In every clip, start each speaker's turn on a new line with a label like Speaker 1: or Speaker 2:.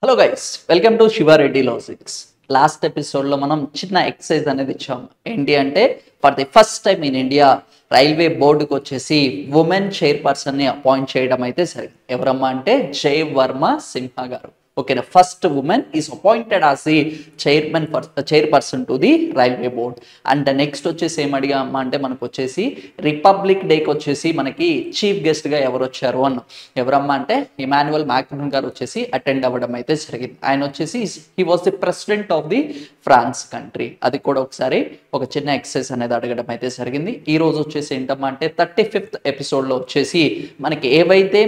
Speaker 1: Hello guys, welcome to Shiva Reddy logics. Last ఎపిసోడ్లో మనం చిన్న ఎక్సర్సైజ్ అనేది ఇచ్చాం. ఏంటి అంటే for the first time in India railway బోర్డుకి వచ్చేసి ఉమెన్ చైర్పర్సన్ని అపాయింట్ చేయడం అయితే జరిగింది. ఎవరమ్మా అంటే జై వర్మ సింహా గారు. ఓకేనా, first women is appointed as the chairperson to the railway board. And next వచ్చేసి ఏం అడిగామా అంటే మనకు వచ్చేసి రిపబ్లిక్ డేకి వచ్చేసి మనకి చీఫ్ గెస్ట్గా ఎవరు వచ్చారు అన్న. ఎవరమ్మా అంటే ఇమాన్యుయల్ మ్యాక్రాన్ గారు వచ్చేసి అటెండ్ అవ్వడం అయితే జరిగింది. ఆయన వచ్చేసి he was the president of the France country. అది కూడా ఒకసారి ఒక చిన్న ఎక్సర్సైజ్ అనేది అడగడం అయితే జరిగింది. ఈ రోజు వచ్చేసి ఏంటమ్మా అంటే 35th ఎపిసోడ్లో వచ్చేసి మనకి ఏవైతే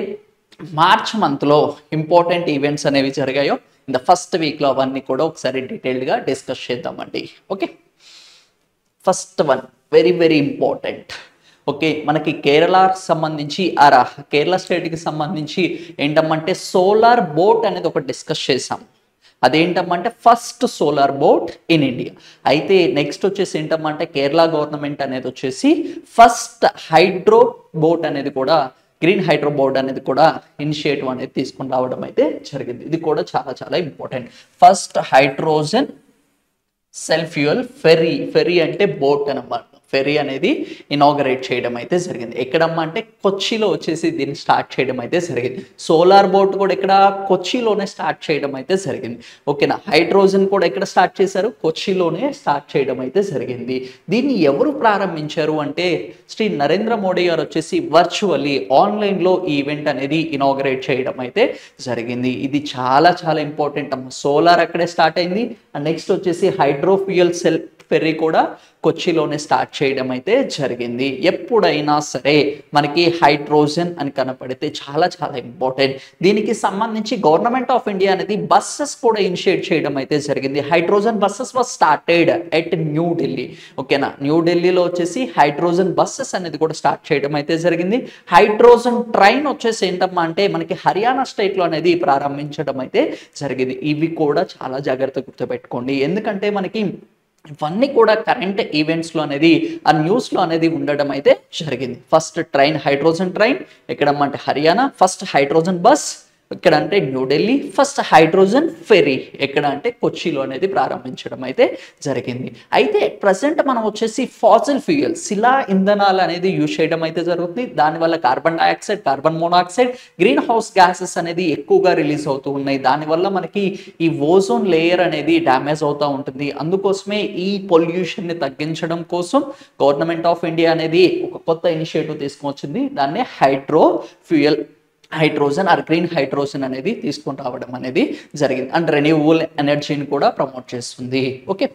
Speaker 1: మార్చ్ మంత్లో ఇంపార్టెంట్ ఈవెంట్స్ అనేవి జరిగాయో ఇన్ ద ఫస్ట్ వీక్లో అవన్నీ కూడా ఒకసారి డీటెయిల్డ్గా డిస్కస్ చేద్దామండి. Okay, first one very very important. Okay, మనకి కేరళకి సంబంధించి కేరళ స్టేట్కి సంబంధించి ఏంటమ్మంటే సోలార్ బోట్ అనేది ఒకటి డిస్కస్ చేసాం. అదేంటమ్మంటే first solar boat in India. అయితే నెక్స్ట్ వచ్చేసి ఏంటమ్మంటే కేరళ గవర్నమెంట్ అనేది వచ్చేసి ఫస్ట్ హైడ్రో బోట్ అనేది కూడా గ్రీన్ హైడ్రో బోర్డ్ అనేది కూడా ఇనిషియేటివ్ అనేది తీసుకుని రావడం అయితే జరిగింది. ఇది కూడా చాలా చాలా important. First hydrogen self fuel ferry అంటే బోట్ అన్నమాట. ఫెర్రీ అనేది ఇనాగరేట్ చేయడం అయితే జరిగింది. ఎక్కడమ్మా అంటే కొచ్చిలో వచ్చేసి దీన్ని స్టార్ట్ చేయడం అయితే జరిగింది. సోలార్ బోట్ కూడా ఇక్కడ కొచ్చిలోనే స్టార్ట్ చేయడం అయితే జరిగింది. ఓకేనా, హైడ్రోజన్ కూడా ఎక్కడ స్టార్ట్ చేశారు? కొచ్చిలోనే స్టార్ట్ చేయడం అయితే జరిగింది. దీన్ని ఎవరు ప్రారంభించారు అంటే శ్రీ నరేంద్ర మోడీ గారు వచ్చేసి వర్చువల్లీ ఆన్లైన్లో ఈ ఈవెంట్ అనేది ఇనాగరేట్ చేయడం అయితే జరిగింది. ఇది చాలా చాలా ఇంపార్టెంట్ అమ్మ. సోలార్ అక్కడే స్టార్ట్ అయింది. అండ్ నెక్స్ట్ వచ్చేసి హైడ్రోఫ్యూయల్ సెల్ ఫెర్రీ కూడా కొచ్చిలోనే స్టార్ట్ చేయడం అయితే జరిగింది. ఎప్పుడైనా సరే మనకి హైడ్రోజన్ అని కనపడితే చాలా చాలా ఇంపార్టెంట్. దీనికి సంబంధించి గవర్నమెంట్ ఆఫ్ ఇండియా అనేది బస్సెస్ కూడా ఇనిషియేట్ చేయడం అయితే జరిగింది. Hydrogen buses was started at New Delhi. ఓకేనా, న్యూఢిల్లీలో వచ్చేసి హైడ్రోజన్ బస్సెస్ అనేది కూడా స్టార్ట్ చేయడం అయితే జరిగింది. హైడ్రోజన్ ట్రైన్ వచ్చేసి ఏంటమ్మా అంటే మనకి హర్యానా స్టేట్లో అనేది ప్రారంభించడం అయితే జరిగింది. ఇవి కూడా చాలా జాగ్రత్తగా గుర్తుపెట్టుకోండి, ఎందుకంటే మనకి ఇవన్నీ కూడా కరెంట్ ఈవెంట్స్లో అనేది ఆ న్యూస్లో అనేది ఉండడం అయితే జరిగింది. ఫస్ట్ ట్రైన్ హైడ్రోజన్ ట్రైన్ ఎక్కడమ్మంటే హర్యానా, ఫస్ట్ హైడ్రోజన్ బస్ ఎక్కడ అంటే న్యూఢిల్లీ, ఫస్ట్ హైడ్రోజన్ ఫెర్రీ ఎక్కడ అంటే కొచ్చిలో అనేది ప్రారంభించడం అయితే జరిగింది. అయితే ప్రజెంట్ మనం వచ్చేసి ఫాసిల్ ఫ్యూయల్ శిలా ఇంధనాలు అనేది యూజ్ చేయడం అయితే జరుగుతుంది. దానివల్ల carbon dioxide, carbon monoxide, green house gases అనేది ఎక్కువగా రిలీజ్ అవుతూ ఉన్నాయి. దానివల్ల మనకి ఈ ఓజోన్ లేయర్ అనేది డ్యామేజ్ అవుతూ ఉంటుంది. అందుకోసమే ఈ పొల్యూషన్ని తగ్గించడం కోసం గవర్నమెంట్ ఆఫ్ ఇండియా అనేది ఒక కొత్త ఇనిషియేటివ్ తీసుకొచ్చింది. దాన్నే హైడ్రోజన్ ఆర్ గ్రీన్ హైడ్రోజన్ అనేది తీసుకొని రావడం అనేది జరిగింది. అండ్ రెన్యూవబుల్ ఎనర్జీని కూడా ప్రమోట్ చేస్తుంది. ఓకే,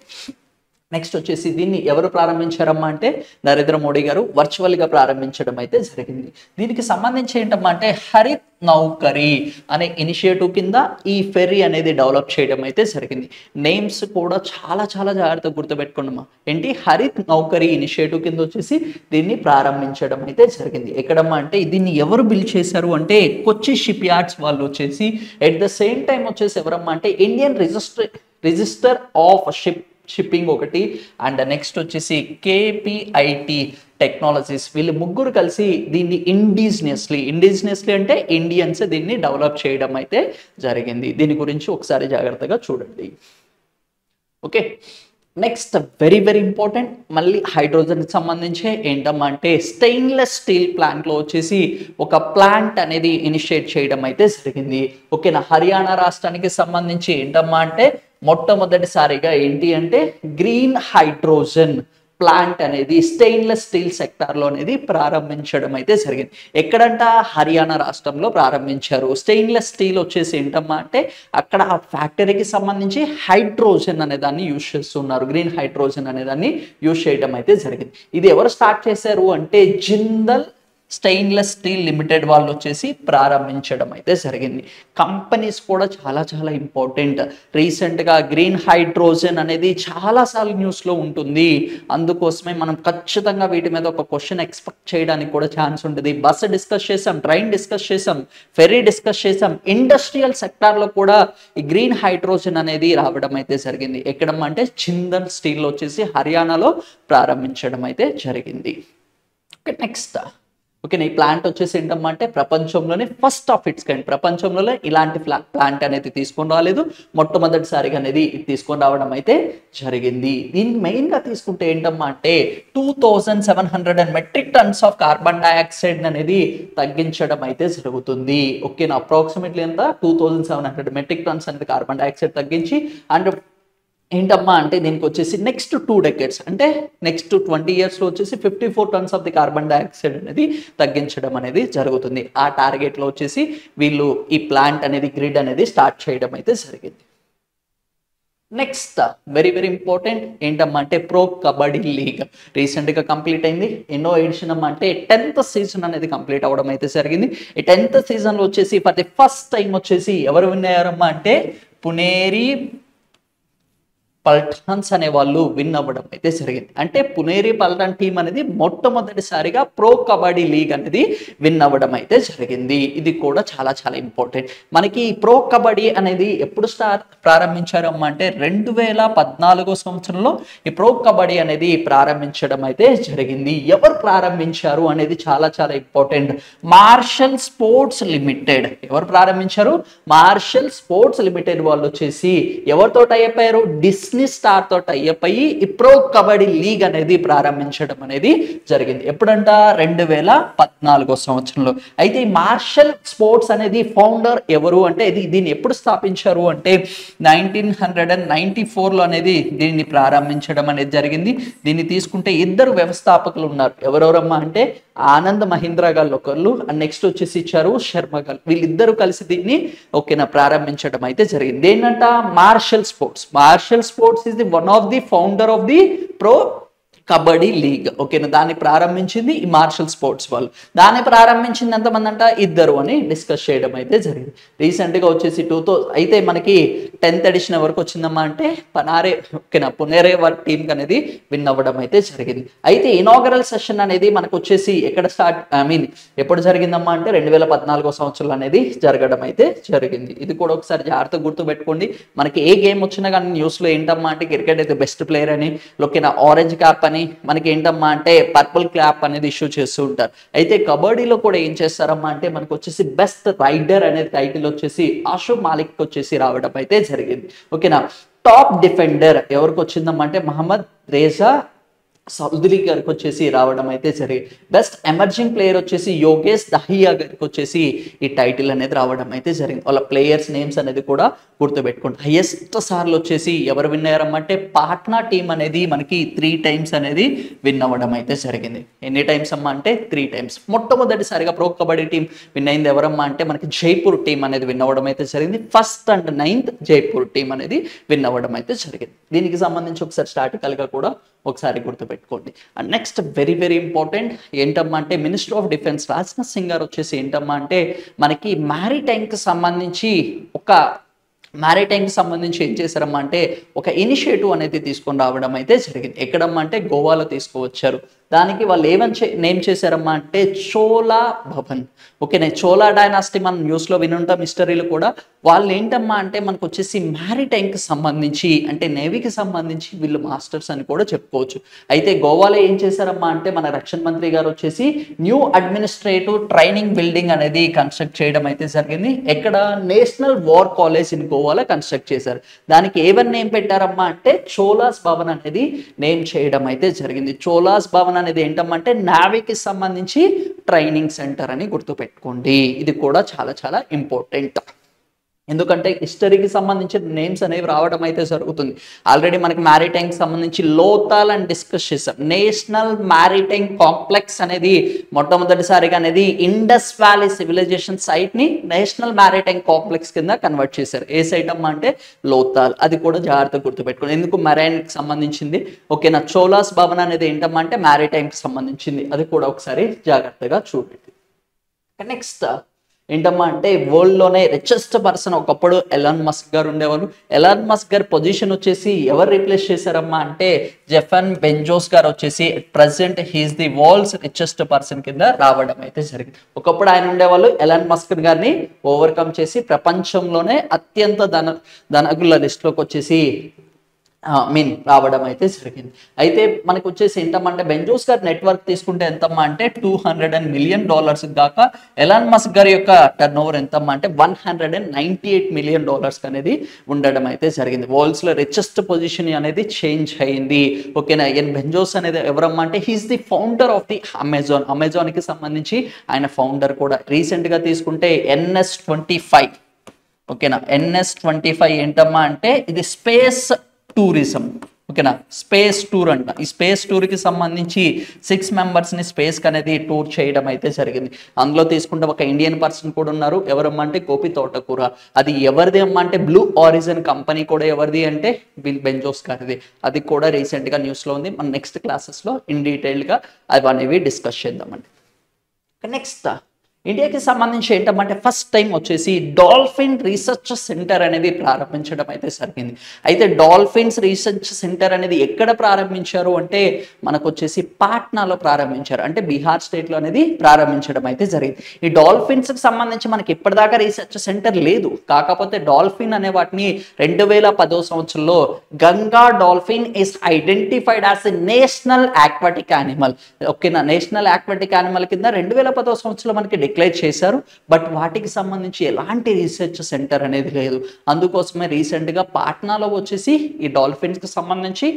Speaker 1: నెక్స్ట్ వచ్చేసి దీన్ని ఎవరు ప్రారంభించారమ్మా అంటే నరేంద్ర మోడీ గారు వర్చువల్గా ప్రారంభించడం అయితే జరిగింది. దీనికి సంబంధించి ఏంటమ్మా అంటే హరిత్ నౌకరీ అనే ఇనిషియేటివ్ కింద ఈ ఫెర్రీ అనేది డెవలప్ చేయడం అయితే జరిగింది. నేమ్స్ కూడా చాలా చాలా జాగ్రత్తగా గుర్తుపెట్టుకోండమ్మా. ఏంటి, హరిత్ నౌకరీ ఇనిషియేటివ్ కింద వచ్చేసి దీన్ని ప్రారంభించడం అయితే జరిగింది. ఎక్కడమ్మా అంటే దీన్ని ఎవరు బిల్డ్ చేశారు అంటే కొచ్చి షిప్ యార్డ్స్ వాళ్ళు వచ్చేసి ఎట్ ద సేమ్ టైం వచ్చేసి ఎవరమ్మా అంటే ఇండియన్ రిజిస్టర్ ఆఫ్ షిప్పింగ్ ఒకటి అండ్ నెక్స్ట్ వచ్చేసి కేపిఐటి టెక్నాలజీస్, వీళ్ళు ముగ్గురు కలిసి దీన్ని ఇండిజినియస్లీ అంటే ఇండియన్స్ దీన్ని డెవలప్ చేయడం అయితే జరిగింది. దీని గురించి ఒకసారి జాగ్రత్తగా చూడండి. Okay, next very very important, మళ్ళీ హైడ్రోజన్కి సంబంధించి ఏంటమ్మా అంటే స్టెయిన్లెస్ స్టీల్ ప్లాంట్లో వచ్చేసి ఒక ప్లాంట్ అనేది ఇనిషియేట్ చేయడం అయితే జరిగింది. ఓకేనా, హర్యానా రాష్ట్రానికి సంబంధించి ఏంటమ్మా అంటే మొట్టమొదటిసారిగా ఏంటి అంటే గ్రీన్ హైడ్రోజన్ ప్లాంట్ అనేది స్టెయిన్లెస్ స్టీల్ సెక్టార్లో అనేది ప్రారంభించడం అయితే జరిగింది. ఎక్కడంట, హర్యానా రాష్ట్రంలో ప్రారంభించారు. స్టెయిన్లెస్ స్టీల్ వచ్చేసి ఏంటమ్మా అంటే అక్కడ ఆ ఫ్యాక్టరీకి సంబంధించి హైడ్రోజన్ అనే దాన్ని యూజ్ చేస్తున్నారు. గ్రీన్ హైడ్రోజన్ అనే దాన్ని యూజ్ చేయడం అయితే జరిగింది. ఇది ఎవరు స్టార్ట్ చేశారు అంటే జిందల్ స్టెయిన్లెస్ స్టీల్ లిమిటెడ్ వాళ్ళు వచ్చేసి ప్రారంభించడం అయితే జరిగింది. కంపెనీస్ కూడా చాలా చాలా ఇంపార్టెంట్. రీసెంట్గా గ్రీన్ హైడ్రోజన్ అనేది చాలాసార్లు న్యూస్లో ఉంటుంది. అందుకోసమే మనం ఖచ్చితంగా వీటి మీద ఒక క్వశ్చన్ ఎక్స్పెక్ట్ చేయడానికి కూడా ఛాన్స్ ఉంటుంది. బస్సు డిస్కస్ చేసాం, ట్రైన్ డిస్కస్ చేసాం, ఫెర్రీ డిస్కస్ చేసాం. ఇండస్ట్రియల్ సెక్టార్లో కూడా ఈ గ్రీన్ హైడ్రోజన్ అనేది రావడం అయితే జరిగింది. ఎక్కడమ్మంటే జిందల్ స్టీల్ వచ్చేసి హర్యానాలో ప్రారంభించడం అయితే జరిగింది. నెక్స్ట్ ఓకే, ఈ ప్లాంట్ వచ్చేసి ఏంటమ్మా అంటే ప్రపంచంలోనే ఫస్ట్ ఆఫ్ ఇట్స్ కైండ్, ప్రపంచంలోనే ఇలాంటి ప్లాంట్ అనేది తీసుకొని రాలేదు, మొట్టమొదటిసారిగా అనేది తీసుకొని రావడం అయితే జరిగింది. దీన్ని మెయిన్ గా తీసుకుంటే ఏంటమ్మా అంటే 2700 metric tons of carbon dioxide అనేది తగ్గించడం అయితే జరుగుతుంది. ఓకేనా, అప్రాక్సిమేట్లీ ఎంత 2700 మెట్రిక్ టన్స్ అనేది కార్బన్ డైఆక్సైడ్ తగ్గించి అండ్ ఏంటమ్మా అంటే దీనికి వచ్చేసి నెక్స్ట్ 2 డెకేడ్స్ అంటే నెక్స్ట్ 20 years లో వచ్చేసి 54 tons of the carbon dioxide అనేది తగ్గించడం అనేది జరుగుతుంది. ఆ టార్గెట్ లో వచ్చేసి వీళ్ళు ఈ ప్లాంట్ అనేది గ్రిడ్ అనేది స్టార్ట్ చేయడం అయితే జరిగింది. నెక్స్ట్ వెరీ వెరీ ఇంపార్టెంట్ ఏంటమ్మా అంటే ప్రో కబడ్డీ లీగ్ రీసెంట్ గా కంప్లీట్ అయింది. ఎన్నో ఎడిషన్ అమ్మా అంటే 10th సీజన్ అనేది కంప్లీట్ అవ్వడం అయితే జరిగింది. ఈ 10th సీజన్ లో వచ్చేసి ఫర్ ది ఫస్ట్ టైం వచ్చేసి ఎవరు విన్ అయ్యారమ్మా అంటే పునేరి పల్టాన్స్ అనే వాళ్ళు విన్ అవ్వడం అయితే జరిగింది. అంటే పునేరి పల్టాన్ టీం అనేది మొట్టమొదటిసారిగా ప్రో కబడ్డీ లీగ్ అనేది విన్ అవ్వడం అయితే జరిగింది. ఇది కూడా చాలా చాలా ఇంపార్టెంట్. మనకి ప్రో కబడ్డీ అనేది ఎప్పుడు ప్రారంభించారమ్మా అంటే 2014 సంవత్సరంలో ఈ ప్రో కబడ్డీ అనేది ప్రారంభించడం అయితే జరిగింది. ఎవరు ప్రారంభించారు అనేది చాలా చాలా ఇంపార్టెంట్. మార్షల్ స్పోర్ట్స్ లిమిటెడ్ ఎవరు ప్రారంభించారు? మార్షల్ స్పోర్ట్స్ లిమిటెడ్ వాళ్ళు వచ్చేసి ఎవరితో టైప్ అయ్యారు? డిస్నీ స్టార్ తో టైప్ అయ్యి ఈ ప్రో కబడ్డీ లీగ్ అనేది ప్రారంభించడం అనేది జరిగింది. ఎప్పుడంట? 2014 సంవత్సరంలో. అయితే ఈ మార్షల్ స్పోర్ట్స్ అనేది ఫౌండర్ ఎవరు అంటే దీన్ని ఎప్పుడు స్థాపించారు అంటే 1994లో అనేది దీన్ని ప్రారంభించడం అనేది జరిగింది. దీన్ని తీసుకుంటే ఇద్దరు వ్యవస్థాపకులు ఉన్నారు. ఎవరెవరమ్మా అంటే ఆనంద్ మహీంద్రా గారు ఒకళ్ళు అండ్ నెక్స్ట్ వచ్చేసి ఇచ్చారు శర్మ గారు. వీళ్ళిద్దరూ కలిసి దీన్ని ఓకేనా ప్రారంభించడం అయితే జరిగింది. ఏంటంట? Martial sports. Martial sports is the one of the founder of the pro kabaddi league. ఓకేనా, దాన్ని ప్రారంభించింది ఈ మార్షల్ స్పోర్ట్స్ వాళ్ళు. దాన్ని ప్రారంభించింది ఎంతమంది అంట? ఇద్దరు అని డిస్కస్ చేయడం అయితే జరిగింది. రీసెంట్ గా వచ్చేసి 2000 అయితే మనకి 10th ఎడిషన్ వరకు వచ్చిందమ్మా అంటే పునేరే వర్క్ టీమ్ అనేది విన్ అవ్వడం అయితే జరిగింది. అయితే ఇనాగరల్ సెషన్ అనేది మనకు వచ్చేసి ఎక్కడ ఎప్పుడు జరిగిందమ్మా అంటే 2014 సంవత్సరంలో అనేది జరగడం అయితే జరిగింది. ఇది కూడా ఒకసారి జాగ్రత్తగా గుర్తు పెట్టుకోండి. మనకి ఏ గేమ్ వచ్చినా కానీ న్యూస్ లో ఏంటమ్మా అంటే క్రికెట్ అయితే బెస్ట్ ప్లేయర్ అని, ఓకేనా ఆరెంజ్ క్యాప్ అని, మనకి ఏంటమ్మా అంటే పర్పుల్ క్లాప్ అనేది ఇష్యూ చేస్తూ ఉంటారు. అయితే కబడ్డీలో కూడా ఏం చేస్తారమ్మా అంటే మనకు వచ్చేసి బెస్ట్ రైడర్ అనే టైటిల్ వచ్చేసి ఆషు మాలిక్ వచ్చేసి రావడం అయితే జరిగింది. ఓకేనా, టాప్ డిఫెండర్ ఎవరికి వచ్చిందమ్మా అంటే మహమ్మద్ రేజా సౌదరి గారికి వచ్చేసి రావడం అయితే జరిగింది. బెస్ట్ ఎమర్జింగ్ ప్లేయర్ వచ్చేసి యోగేష్ దహియా గారికి వచ్చేసి ఈ టైటిల్ అనేది రావడం అయితే జరిగింది. వాళ్ళ ప్లేయర్స్ నేమ్స్ అనేది కూడా గుర్తుపెట్టుకోండి. హైయెస్ట్ సార్లు వచ్చేసి ఎవరు విన్ అయ్యారమ్మంటే పాట్నా టీం అనేది మనకి 3 times అనేది విన్ అవ్వడం అయితే జరిగింది. ఎన్ని టైమ్స్ అమ్మా అంటే 3 times. మొట్టమొదటిసారిగా ప్రో కబడ్డీ టీం విన్ అయింది ఎవరమ్మా అంటే మనకి జైపూర్ టీం అనేది విన్ అవ్వడం అయితే జరిగింది. 1st and 9th Jaipur team అనేది విన్ అవ్వడం అయితే జరిగింది. దీనికి సంబంధించి ఒకసారి స్టాటికల్ గా కూడా ఒకసారి గుర్తుపెట్టుకోండి. And next very very important ఏంటమ్మా అంటే minister of defence Rajnath Singh గారు వచ్చేసి ఏంటమ్మా అంటే మనకి మ్యారిటైమ్కి సంబంధించి ఏం చేశారమ్మా అంటే ఒక ఇనిషియేటివ్ అనేది తీసుకొని రావడం అయితే జరిగింది. ఎక్కడమ్మా అంటే గోవాలో తీసుకువచ్చారు. దానికి వాళ్ళు నేమ్ చేశారమ్మా అంటే చోలా భవన్. ఓకేనా, చోలా డైనాసిటీ మనం న్యూస్లో వినుంటాం హిస్టరీలో కూడా. వాళ్ళు ఏంటమ్మా అంటే మనకు వచ్చేసి మ్యారిటైమ్కి సంబంధించి అంటే నేవీకి సంబంధించి వీళ్ళు మాస్టర్స్ అని కూడా చెప్పుకోవచ్చు. అయితే గోవాలో ఏం చేశారమ్మా అంటే మన రక్షణ మంత్రి గారు వచ్చేసి న్యూ అడ్మినిస్ట్రేటివ్ ట్రైనింగ్ బిల్డింగ్ అనేది కన్స్ట్రక్ట్ చేయడం అయితే జరిగింది. ఎక్కడ? నేషనల్ వార్ కాలేజ్ ఇన్ గోవాలో కన్స్ట్రక్ట్ చేశారు. దానికి ఏవన్ నేమ్ పెట్టారమ్మా అంటే చోలాస్ భవన్ అనేది నేమ్ చేయడం అయితే జరిగింది. చోలాస్ భవన్ అనేది ఏంటమ్మా అంటే నావీకి సంబంధించి ట్రైనింగ్ సెంటర్ అని గుర్తుపెట్టుకోండి. ఇది కూడా చాలా చాలా ఇంపార్టెంట్. ఎందుకంటే హిస్టరీకి సంబంధించిన నేమ్స్ అనేవి రావడం అయితే జరుగుతుంది. ఆల్రెడీ మనకి మ్యారిటైమ్కి సంబంధించి లోతాల్ అని డిస్కస్ చేసాం. నేషనల్ మ్యారిటైమ్ కాంప్లెక్స్ అనేది మొట్టమొదటిసారిగా అనేది ఇండస్ వ్యాలీ సివిలైజేషన్ సైట్ని నేషనల్ మ్యారిటైమ్ కాంప్లెక్స్ కింద కన్వర్ట్ చేశారు. ఏ సైట్ అమ్మా అంటే లోతాల్. అది కూడా జాగ్రత్తగా గుర్తుపెట్టుకోండి. ఎందుకు? మెరైన్కి సంబంధించింది. ఓకేనా, చోలాస్ భవన్ అనేది ఏంటమ్మా అంటే మ్యారిటైమ్కి సంబంధించింది. అది కూడా ఒకసారి జాగ్రత్తగా చూడండి. నెక్స్ట్ ఏంటమ్మా అంటే వరల్డ్లోనే రిచెస్ట్ పర్సన్ ఒకప్పుడు ఎలాన్ మస్క్ గారు ఉండేవారు. ఎలాన్ మస్క్ గారి పొజిషన్ వచ్చేసి ఎవరు రీప్లేస్ చేశారమ్మా అంటే జెఫన్ బెంజోస్ గారు వచ్చేసి present he's the world's richest person కింద రావడం అయితే జరిగింది. ఒకప్పుడు ఆయన ఉండేవాళ్ళు. ఎలాన్ మస్క్ గారిని ఓవర్కమ్ చేసి ప్రపంచంలోనే అత్యంత ధనగుల లిస్టులోకి వచ్చేసి రావడం అయితే జరిగింది. అయితే మనకు వచ్చేసి ఏంటమ్మంటే బెంజోస్ గారి నెట్వర్క్ తీసుకుంటే ఎంతమ్మా అంటే $200 మిలియన్ దాకా, ఎలాన్ మస్క్ గారి యొక్క టర్న్ ఓవర్ ఎంతమ్మా అంటే $198 మిలియన్ అనేది ఉండడం అయితే జరిగింది. వరల్డ్స్ లో రిచెస్ట్ పొజిషన్ అనేది చేంజ్ అయింది. ఓకేనా. బెంజోస్ అనేది ఎవరమ్మా అంటే he's the founder of the Amazon కి సంబంధించి ఆయన ఫౌండర్ కూడా. రీసెంట్ గా తీసుకుంటే NS25, ఓకేనా, NS25 ఏంటమ్మా అంటే ఇది స్పేస్ టూరిజం. ఓకేనా, స్పేస్ టూర్ అంట. ఈ స్పేస్ టూర్ కి సంబంధించి 6 మెంబర్స్ ని స్పేస్ కి అనేది టూర్ చేయడం అయితే జరిగింది. అందులో తీసుకుంటే ఒక ఇండియన్ పర్సన్ కూడా ఉన్నారు. ఎవరమ్మా అంటే గోపి తోటకూర. అది ఎవరిది అమ్మా అంటే బ్లూ ఆరిజిన్ కంపెనీ కూడా ఎవరిది అంటే బెంజోస్ గారిది. అది కూడా రీసెంట్ గా న్యూస్ లో ఉంది. మన నెక్స్ట్ క్లాసెస్ లో ఇన్ డీటెయిల్ గా అవన్నీ డిస్కస్ చేద్దామండి. నెక్స్ట్ ఇండియాకి సంబంధించి ఏంటంటే ఫస్ట్ టైం వచ్చేసి డాల్ఫిన్ రీసెర్చ్ సెంటర్ అనేది ప్రారంభించడం అయితే జరిగింది. అయితే డాల్ఫిన్స్ రీసెర్చ్ సెంటర్ అనేది ఎక్కడ ప్రారంభించారు అంటే మనకు వచ్చేసి పాట్నాలో ప్రారంభించారు. అంటే బీహార్ స్టేట్ లో అనేది ప్రారంభించడం అయితే జరిగింది. ఈ డాల్ఫిన్స్ కి సంబంధించి మనకి ఇప్పటిదాకా రీసెర్చ్ సెంటర్ లేదు. కాకపోతే డాల్ఫిన్ అనే వాటిని 2010 సంవత్సరంలో Ganga dolphin is identified as a national aquatic animal. ఓకేనా, నేషనల్ ఆక్వాటిక్ యానిమల్ కింద 2010 సంవత్సరంలో మనకి డిక్లేర్ చేశారు. బట్ వాటికి సంబంధించి ఎలాంటి రీసెర్చ్ సెంటర్ అనేది లేదు. అందుకోసమే రీసెంట్ గా పాట్నాలో వచ్చేసి ఈ డాల్ఫిన్స్ కి సంబంధించి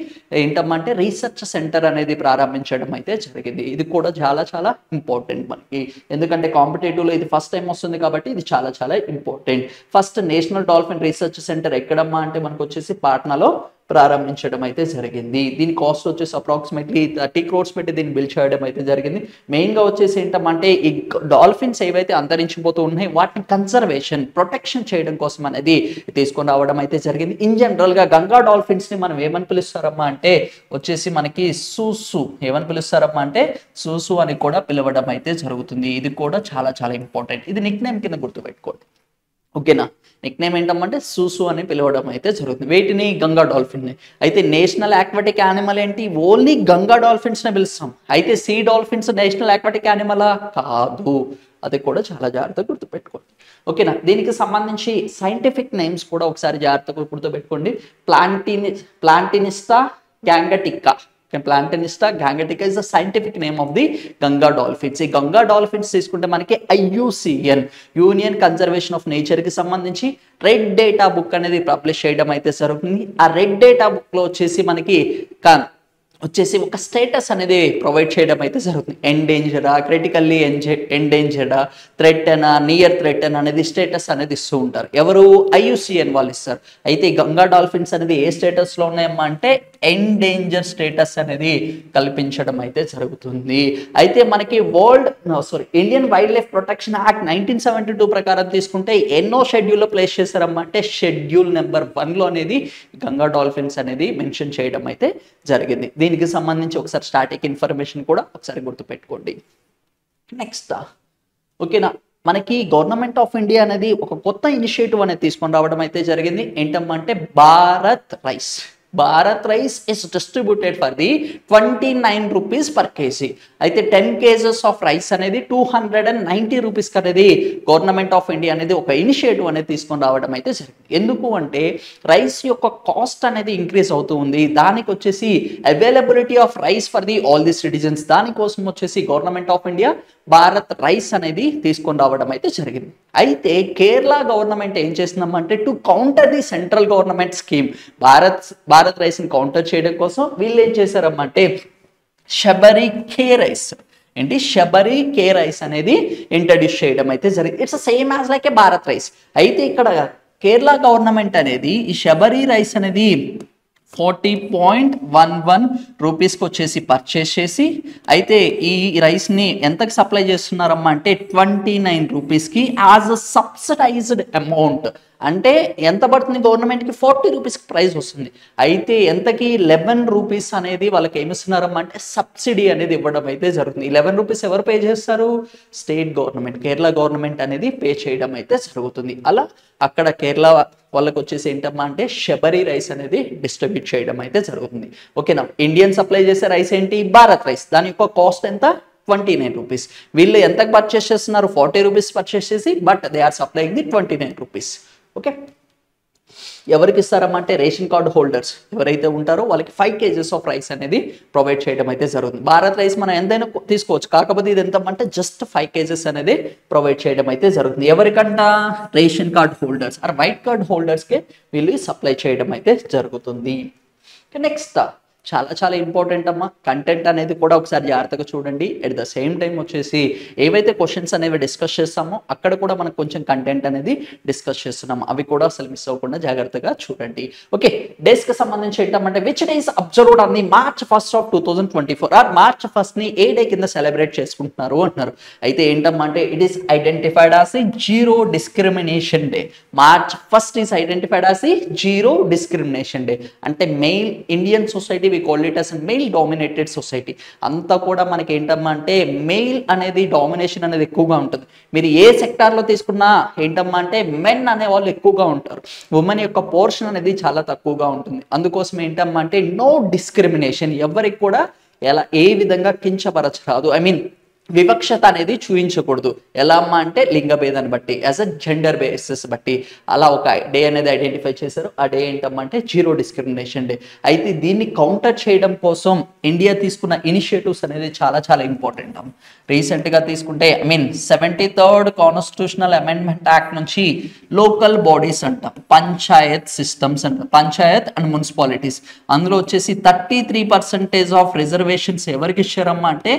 Speaker 1: ఏంటంటే రీసెర్చ్ సెంటర్ అనేది ప్రారంభించడం అయితే జరిగింది. ఇది కూడా చాలా చాలా ఇంపార్టెంట్ మనకి. ఎందుకంటే కాంపిటేటివ్ లో ఇది ఫస్ట్ టైం వస్తుంది కాబట్టి ఇది చాలా చాలా important. First national dolphin research centre ఎక్కడమ్మా అంటే మనకు వచ్చేసి పాట్నాలో ప్రారంభించడం అయితే జరిగింది. దీని కాస్ట్ వచ్చేసి అప్రాక్సిమేట్లీ 30 crores పెట్టి దీన్ని బిల్డ్ చేయడం అయితే జరిగింది. మెయిన్ గా వచ్చేసి ఏంటంటే ఈ డాల్ఫిన్స్ ఏవైతే అంతరించిపోతూ ఉన్నాయి వాటిని కన్సర్వేషన్ ప్రొటెక్షన్ చేయడం కోసం అనేది తీసుకొని రావడం అయితే జరిగింది. ఇన్ జనరల్ గా గంగా డాల్ఫిన్స్ ని మనం ఏమని పిలుస్తారమ్మా అంటే వచ్చేసి మనకి సూసు. ఏమని పిలుస్తారమ్మా అంటే సూసు అని కూడా పిలవడం అయితే జరుగుతుంది. ఇది కూడా చాలా చాలా ఇంపార్టెంట్. ఇది నిక్ నేమ్ కింద గుర్తుపెట్టుకోండి. ఓకేనా, నిక్ నేమ్ ఏంటంటే సూసు అని పిలవడం అయితే జరుగుతుంది. వీటిని గంగా డాల్ఫిన్. అయితే నేషనల్ ఆక్వాటిక్ యానిమల్ ఏంటి, ఓన్లీ గంగా డాల్ఫిన్స్ నే పిలుస్తాం. అయితే సీ డాల్ఫిన్స్ నేషనల్ ఆక్వాటిక్ యానిమలా కాదు. అది కూడా చాలా జాగ్రత్తగా గుర్తుపెట్టుకోండి. ఓకేనా, దీనికి సంబంధించి సైంటిఫిక్ నేమ్స్ కూడా ఒకసారి జాగ్రత్తగా గుర్తుపెట్టుకోండి. ప్లాంటినిస్టా గ్యాంగటికా. Plantinista gangetica is the scientific name of the Ganga dolphins. ఈ గంగా డాల్ఫిన్స్ తీసుకుంటే మనకి IUCN union conservation of nature కి సంబంధించి రెడ్ డేటా బుక్ అనేది పబ్లిష్ చేయడం అయితే జరుగుతుంది. ఆ రెడ్ డేటా బుక్ లో వచ్చేసి మనకి ఒక స్టేటస్ అనేది ప్రొవైడ్ చేయడం అయితే జరుగుతుంది. ఎండేంజర్డా, క్రిటికల్లీ ఎండేంజర్డా, థ్రెటనా, నియర్ థ్రెటన్ అనేది స్టేటస్ అనేది ఇస్తూ ఉంటారు. ఎవరు IUCN వాళ్ళు ఇస్తారు. అయితే ఈ గంగా డాల్ఫిన్స్ అనేది ఏ స్టేటస్ లో ఉన్నాయమ్మా అంటే ఎండేంజర్ స్టేటస్ అనేది కల్పించడం అయితే జరుగుతుంది. అయితే మనకి Indian wild life protection act 1972 ప్రకారం తీసుకుంటే ఎన్నో షెడ్యూల్ లో ప్లేస్ చేశారమ్మా అంటే షెడ్యూల్ నెంబర్ 1 లో అనేది గంగా డాల్ఫిన్స్ అనేది మెన్షన్ చేయడం అయితే జరిగింది. దీనికి సంబంధించి ఒకసారి స్టాటిక్ ఇన్ఫర్మేషన్ కూడా ఒకసారి గుర్తుపెట్టుకోండి. నెక్స్ట్ ఓకేనా, మనకి గవర్నమెంట్ ఆఫ్ ఇండియా అనేది ఒక కొత్త ఇనిషియేటివ్ అనేది తీసుకొని రావడం అయితే జరిగింది. ఏంటంటే Bharat rice is distributed for the 29 rupees per KG. అయితే 10 kgs ఆఫ్ రైస్ అనేది 290 రూపీస్ అనేది గవర్నమెంట్ ఆఫ్ ఇండియా అనేది ఒక ఇనిషియేటివ్ అనేది తీసుకొని రావడం అయితే జరిగింది. ఎందుకు అంటే రైస్ యొక్క కాస్ట్ అనేది ఇంక్రీజ్ అవుతూ ఉంది. దానికి వచ్చేసి availability of rice for the all the citizens, దానికోసం వచ్చేసి government of India Bharat rice అనేది తీసుకొని రావడం అయితే జరిగింది. అయితే కేరళ గవర్నమెంట్ ఏం చేస్తుందంటే to counter the central government scheme Bharat rice ని కౌంటర్ చేయడం కోసం వీళ్ళు ఏం చేశారమ్మంటే శబరి కే రైస్ అనేది ఇంట్రడ్యూస్ చేయడం అయితే జరిగింది. It's same as like A Bharat rice. అయితే ఇక్కడ కేరళ గవర్నమెంట్ అనేది ఈ శబరి రైస్ అనేది 40.11 రూపీస్కి వచ్చేసి పర్చేస్ చేసి అయితే ఈ రైస్ని ఎంతకు సప్లై చేస్తున్నారమ్మా అంటే 29 రూపీస్కి యాజ్ అ సబ్సిడైజ్డ్ అమౌంట్. అంటే ఎంత పడుతుంది గవర్నమెంట్కి 40 రూపీస్కి ప్రైస్ వస్తుంది. అయితే ఎంతకి 11 రూపీస్ అనేది వాళ్ళకి ఏమిస్తున్నారమ్మా అంటే సబ్సిడీ అనేది ఇవ్వడం అయితే జరుగుతుంది. 11 రూపీస్ ఎవరు పే చేస్తారు, స్టేట్ గవర్నమెంట్, కేరళ గవర్నమెంట్ అనేది పే చేయడం అయితే జరుగుతుంది. అలా అక్కడ కేరళ వాళ్ళకి వచ్చేసి ఏంటమ్మా అంటే శబరి రైస్ అనేది డిస్ట్రిబ్యూట్ చేయడం అయితే జరుగుతుంది. ఓకేనా, ఇండియన్ సప్లై చేసే రైస్ ఏంటి భారత్ రైస్, దాని యొక్క కాస్ట్ ఎంత 29 రూపీస్. వీళ్ళు ఎంతకు పర్చేస్ చేస్తున్నారు 40 రూపీస్ పర్చేస్ చేసి, but they are supplying the 29 rupees. Okay, ఎవరికి ఇస్తారమ్మా అంటే రేషన్ కార్డు హోల్డర్స్ ఎవరైతే ఉంటారో వాళ్ళకి 5 kgs ఆఫ్ రైస్ అనేది ప్రొవైడ్ చేయడం అయితే జరుగుతుంది. భారత్ రైస్ మనం ఎంతైనా తీసుకోవచ్చు, కాకపోతే ఇది ఎంత అంటే జస్ట్ 5 kgs అనేది ప్రొవైడ్ చేయడం అయితే జరుగుతుంది. ఎవరికంట? Ration card holders or white card హోల్డర్స్కే వీళ్ళు సప్లై చేయడం అయితే జరుగుతుంది. నెక్స్ట్ చాలా చాలా ఇంపార్టెంట్ అమ్మా, కంటెంట్ అనేది కూడా ఒకసారి జాగ్రత్తగా చూడండి. ఎట్ ద సేమ్ టైం వచ్చేసి ఏవైతే క్వశ్చన్స్ అనేవి డిస్కస్ చేస్తామో అక్కడ కూడా మనకు కొంచెం కంటెంట్ అనేది డిస్కస్ చేస్తున్నాము, అవి కూడా అసలు మిస్ అవ్వకుండా జాగ్రత్తగా చూడండి. ఓకే, డేస్ కి సంబంధించి ఏంటంటే which days observed on the March 1st of 2024 or March 1st ని ఏ డే కింద సెలబ్రేట్ చేసుకుంటున్నారు అంటున్నారు. అయితే ఏంటమ్మా అంటే it is identified as a zero discrimination day. March 1st is identified as a zero discrimination day. అంటే male Indian society we call it as a male dominated society. అంతా కూడా మనకి ఏంటమ్మా అంటే మెయిల్ అనేది డామినేషన్ అనేది ఎక్కువగా ఉంటుంది. మీరు ఏ సెక్టార్లో తీసుకున్నా ఏంటమ్మా అంటే మెన్ అనే వాళ్ళు ఎక్కువగా ఉంటారు, ఉమెన్ యొక్క పోర్షన్ అనేది చాలా తక్కువగా ఉంటుంది. అందుకోసం ఏంటమ్మా అంటే నో డిస్క్రిమినేషన్, ఎవరికి కూడా ఎలా ఏ విధంగా కించపరచరాదు, ఐ మీన్ వివక్షత అనేది చూపించకూడదు. ఎలా అమ్మా అంటే లింగ భేదాన్ని బట్టి, యాజ్ అ జెండర్ బేసిస్ బట్టి అలా ఒక డే అనేది ఐడెంటిఫై చేశారు. ఆ డే ఏంటమ్మా అంటే జీరో డిస్క్రిమినేషన్ డే. అయితే దీన్ని కౌంటర్ చేయడం కోసం ఇండియా తీసుకున్న ఇనిషియేటివ్స్ అనేది చాలా చాలా ఇంపార్టెంట్ అమ్మ. రీసెంట్గా తీసుకుంటే I mean 73rd constitutional amendment act నుంచి లోకల్ బాడీస్ అంటాం, పంచాయత్ సిస్టమ్స్ అంటాం, పంచాయత్ అండ్ మున్సిపాలిటీస్, అందులో వచ్చేసి 33% ఆఫ్ రిజర్వేషన్స్ ఎవరికి ఇచ్చారమ్మా అంటే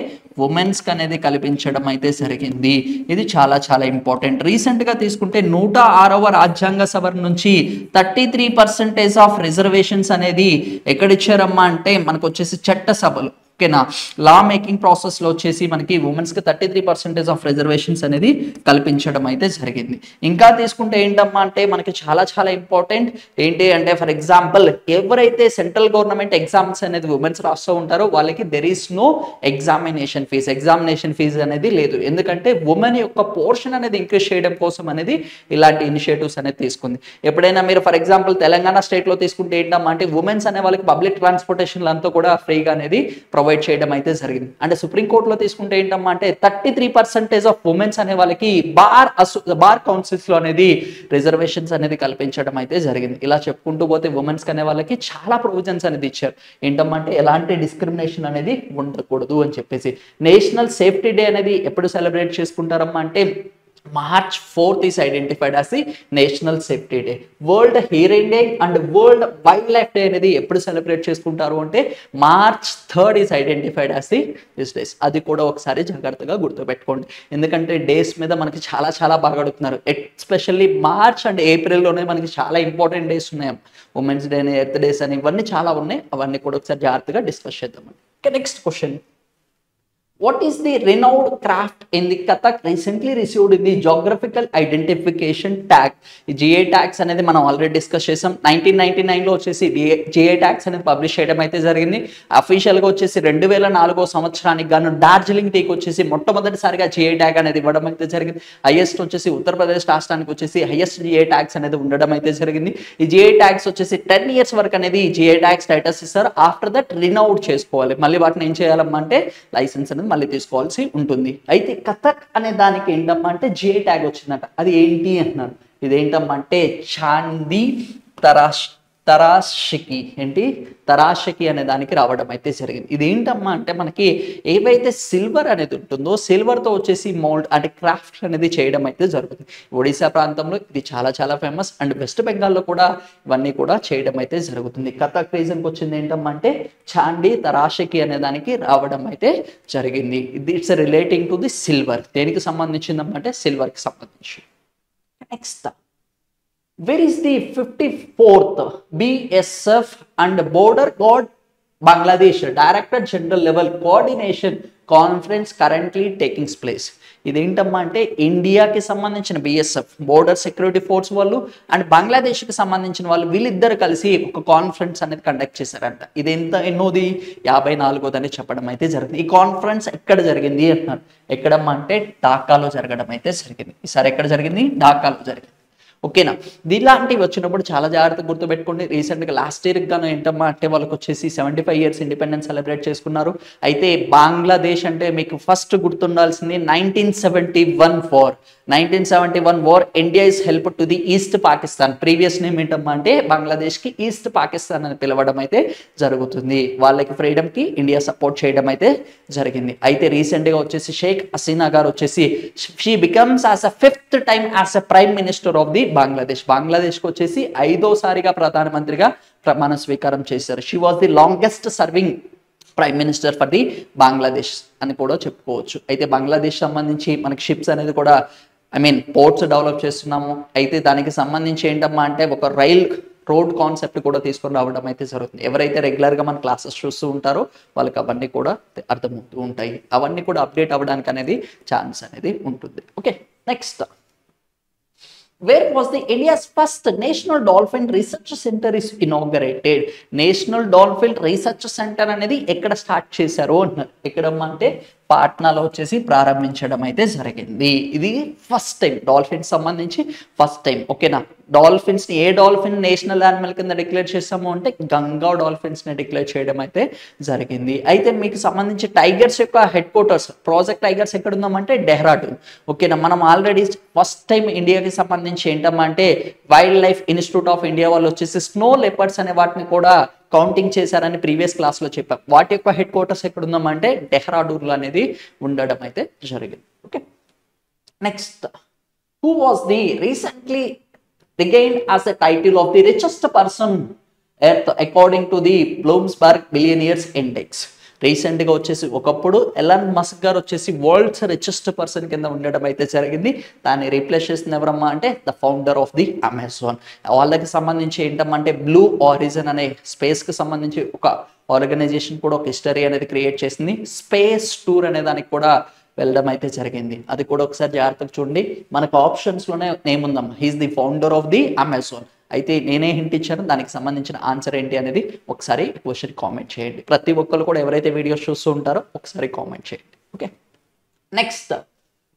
Speaker 1: ఉమెన్స్కి అనేది కల్పించడం అయితే జరిగింది. ఇది చాలా చాలా ఇంపార్టెంట్. రీసెంట్ గా తీసుకుంటే 106వ రాజ్యాంగ సవరణ నుంచి 33% ఆఫ్ రిజర్వేషన్స్ అనేది ఎక్కడిచ్చారమ్మా అంటే మనకు వచ్చేసి చట్టసభలు, ఓకేనా, లా మేకింగ్ ప్రాసెస్ లో వచ్చేసి మనకి ఉమెన్స్ కి 33% ఆఫ్ రిజర్వేషన్స్ అనేది కల్పించడం అయితే జరిగింది. ఇంకా తీసుకుంటే ఏంటమ్మా అంటే మనకి చాలా చాలా ఇంపార్టెంట్ ఏంటి అంటే ఫర్ ఎగ్జాంపుల్ ఎవరైతే సెంట్రల్ గవర్నమెంట్ ఎగ్జామ్స్ అనేది ఉమెన్స్ రాస్తూ ఉంటారో వాళ్ళకి there is no examination fee అనేది లేదు. ఎందుకంటే ఉమెన్ యొక్క పోర్షన్ అనేది ఇంక్రీజ్ చేయడం కోసం అనేది ఇలాంటి ఇనిషియేటివ్స్ అనేది తీసుకుంది. ఎప్పుడైనా మీరు ఫర్ ఎగ్జాంపుల్ తెలంగాణ స్టేట్ లో తీసుకుంటే ఏంటమ్మా అంటే ఉమెన్స్ అనే వాళ్ళకి పబ్లిక్ ట్రాన్స్పోర్టేషన్ అంతా కూడా ఫ్రీగా అనేది ప్రొవైడ్ చేయడం అయితే జరిగింది. అంటే సుప్రీంకోర్టులో తీసుకుంటే ఏంటమ్మా అంటే 33% ఆఫ్ ఉమెన్స్ అనే వాళ్ళకి బార్ కౌన్సిల్స్ లో అనేది రిజర్వేషన్స్ అనేది కల్పించడం అయితే జరిగింది. ఇలా చెప్పుకుంటూ పోతే ఉమెన్స్ అనే వాళ్ళకి చాలా ప్రొవిజన్స్ అనేది ఇచ్చారు. ఏంటమ్మా అంటే ఎలాంటి డిస్క్రిమినేషన్ అనేది ఉండకూడదు అని చెప్పేసి. నేషనల్ సేఫ్టీ డే అనేది ఎప్పుడు సెలబ్రేట్ చేసుకుంటారమ్మా అంటే March 4th is identified as the National Safety Day. World Hearing Day and World Wildlife Day అనేది ఎప్పుడు సెలబ్రేట్ చేసుకుంటారు అంటే March 3rd is identified as this days. అది కూడా ఒకసారి జాగ్రత్తగా గుర్తుపెట్టుకోండి, ఎందుకంటే డేస్ మీద మనకి చాలా చాలా బాగా అడుగుతున్నారు. ఎస్పెషల్లీ మార్చ్ అండ్ ఏప్రిల్లోనే మనకి చాలా ఇంపార్టెంట్ డేస్ ఉన్నాయి. ఉమెన్స్ డే అని, ఎర్త్ డేస్ అని, ఇవన్నీ చాలా ఉన్నాయి. అవన్నీ కూడా ఒకసారి జాగ్రత్తగా డిస్కస్ చేద్దామండి. Next question, what is the renowned craft in the Kathak recently received in the geographical identification tag? GI tags అనేది మనం ఆల్రెడీ డిస్కస్ చేసాం. 1999 లో వచ్చేసి GI tags అనేది పబ్లిష్ చేయడం అయితే జరిగింది. అఫీషియల్ గా వచ్చేసి 2004వ సంవత్సరానికి గాను డార్జిలింగ్ టీకి వచ్చేసి మొట్టమొదటిసారిగా GI ట్యాగ్ అనేది ఇవ్వడం అయితే జరిగింది. హైయెస్ట్ వచ్చేసి ఉత్తరప్రదేశ్ రాష్ట్రానికి వచ్చేసి హైయెస్ట్ GI tags అనేది ఉండడం అయితే జరిగింది. ఈ GI tags వచ్చేసి 10 years వరకు అనేది GI tag స్టేటస్ ఇస్తారు. ఆఫ్టర్ దట్ రినౌడ్ చేసుకోవాలి, మళ్ళీ వాటిని ఏం చేయాలమ్మా అంటే లైసెన్స్ అనేది మళ్ళీ తీసుకోవాల్సి ఉంటుంది. అయితే కథక్ అనే దానికి ఏంటమ్మా అంటే GI ట్యాగ్ వచ్చిందట. అది ఏంటి అంటున్నారు. ఇదేంటమ్మా అంటే చాందీ తరాషికి ఏంటి తరాషకి అనే దానికి రావడం అయితే జరిగింది. ఇది ఏంటమ్మా అంటే మనకి ఏవైతే సిల్వర్ అనేది ఉంటుందో సిల్వర్తో వచ్చేసి మౌల్డ్ అంటే క్రాఫ్ట్ అనేది చేయడం అయితే జరుగుతుంది. ఒడిశా ప్రాంతంలో ఇది చాలా చాలా ఫేమస్ అండ్ వెస్ట్ బెంగాల్లో కూడా ఇవన్నీ కూడా చేయడం అయితే జరుగుతుంది. కథక్ రీజన్కి వచ్చింది ఏంటమ్మా అంటే చాండీ తరాషకి అనే దానికి రావడం అయితే జరిగింది. It's relating to the silver. దేనికి సంబంధించిందమ్మా అంటే సిల్వర్కి సంబంధించి. Next, where is the 54th BSF and Border Guard Bangladesh Director General Level Coordination Conference currently taking place? ఇదేంటమ్మా అంటే ఇండియాకి సంబంధించిన బిఎస్ఎఫ్ బోర్డర్ సెక్యూరిటీ ఫోర్స్ వాళ్ళు అండ్ బంగ్లాదేశ్కి సంబంధించిన వాళ్ళు వీళ్ళిద్దరు కలిసి ఒక కాన్ఫరెన్స్ అనేది కండక్ట్ చేశారంట. ఇది ఎన్నోది 54వ అని చెప్పడం అయితే జరిగింది. ఈ కాన్ఫరెన్స్ ఎక్కడ జరిగింది అంటున్నారు. ఎక్కడమ్మా అంటే ఢాకాలో జరగడం అయితే జరిగింది. ఈసారి ఎక్కడ జరిగింది? ఢాకాలో జరిగింది. ఓకేనా. ఇలాంటివి వచ్చినప్పుడు చాలా జాగ్రత్తగా గుర్తుపెట్టుకోండి. రీసెంట్గా లాస్ట్ ఇయర్కి గాను ఏంటమ్మా అంటే వాళ్ళకి వచ్చేసి 75 years ఇండిపెండెన్స్ సెలబ్రేట్ చేసుకున్నారు. అయితే బంగ్లాదేశ్ అంటే మీకు ఫస్ట్ గుర్తుండాల్సింది 1971 war. 1971 war India is help to the East Pakistan. Previous name ఏంటమ్మా అంటే బంగ్లాదేశ్కి ఈస్ట్ పాకిస్తాన్ అని పిలవడం అయితే జరుగుతుంది. వాళ్ళకి ఫ్రీడమ్కి ఇండియా సపోర్ట్ చేయడం అయితే జరిగింది. అయితే రీసెంట్గా వచ్చేసి షేక్ హసీనా గారు వచ్చేసి she becomes as a 5th time as a prime minister of the Bangladesh. బంగ్లాదేశ్కి వచ్చేసి 5వసారిగా ప్రధానమంత్రిగా ప్రమాణ స్వీకారం చేశారు. She was the longest serving prime minister for the Bangladesh అని కూడా చెప్పుకోవచ్చు. అయితే బంగ్లాదేశ్ సంబంధించి మనకి షిప్స్ అనేది కూడా పోర్ట్స్ డెవలప్ చేస్తున్నాము. అయితే దానికి సంబంధించి ఏంటమ్మా అంటే ఒక రోడ్ కాన్సెప్ట్ కూడా తీసుకొని రావడం అయితే జరుగుతుంది. ఎవరైతే రెగ్యులర్గా మన క్లాసెస్ చూస్తూ ఉంటారో వాళ్ళకి అవన్నీ కూడా అర్థమవుతూ ఉంటాయి. అవన్నీ కూడా అప్డేట్ అవ్వడానికి అనేది ఛాన్స్ అనేది ఉంటుంది. Okay, next, where was the India's first National Dolphin Research Center is inaugurated? National dolphin research centre అనేది ఎక్కడ స్టార్ట్ చేశారు అంటున్నారు. ఎక్కడమ్మా అంటే పాట్నాలో వచ్చేసి ప్రారంభించడం అయితే జరిగింది. ఇది ఫస్ట్ టైం డాల్ఫిన్స్ సంబంధించి ఫస్ట్ టైం. ఓకేనా. డాల్ఫిన్స్ని ఏ డాల్ఫిన్ నేషనల్ యానిమల్ కింద డిక్లేర్ చేస్తాము అంటే గంగా డాల్ఫిన్స్ని డిక్లేర్ చేయడం అయితే జరిగింది. అయితే మీకు సంబంధించి టైగర్స్ యొక్క హెడ్ క్వార్టర్స్ ప్రాజెక్ట్ టైగర్స్ ఎక్కడ ఉందామంటే డెహ్రాడూన్. ఓకేనా. మనం ఆల్రెడీ ఫస్ట్ టైం ఇండియాకి సంబంధించి ఏంటమ్మా అంటే wild life institute of India వాళ్ళు వచ్చేసి స్నో లెపర్డ్స్ అనే వాటిని కూడా కౌంటింగ్ చేశారని ప్రీవియస్ క్లాస్లో చెప్పాం. వాటి యొక్క హెడ్ క్వార్టర్స్ ఎక్కడ ఉందామంటే డెహ్రాడూన్లో అనేది ఉండడం అయితే జరిగింది. Okay, next, who was the recently regained as a title of the richest person earth according to the Bloomberg billionaires index. రీసెంట్గా వచ్చేసి ఒకప్పుడు ఎలాన్ మస్క్ గారు వచ్చేసి వరల్డ్స్ రిచెస్ట్ పర్సన్ కింద ఉండడం అయితే జరిగింది. దాన్ని రీప్లేస్ చేసింది ఎవరమ్మా అంటే the founder of the Amazon. వాళ్ళకి సంబంధించి ఏంటమ్మంటే బ్లూ ఆరిజిన్ అనే స్పేస్కి సంబంధించి ఒక ఆర్గనైజేషన్ కూడా ఒక హిస్టరీ అనేది క్రియేట్ చేసింది. స్పేస్ టూర్ అనే దానికి కూడా వెళ్ళడం అయితే జరిగింది. అది కూడా ఒకసారి జాగ్రత్తగా చూడండి. మనకు ఆప్షన్స్లోనే నేమ్ ఉందమ్మా, he's the founder of the Amazon. అయితే నేనే హింట్ ఇచ్చాను, దానికి సంబంధించిన ఆన్సర్ ఏంటి అనేది ఒకసారి క్వశ్చన్ కామెంట్ చేయండి. ప్రతి ఒక్కరు కూడా ఎవరైతే వీడియోస్ చూస్తూ ఉంటారో ఒకసారి కామెంట్ చేయండి. Okay, next,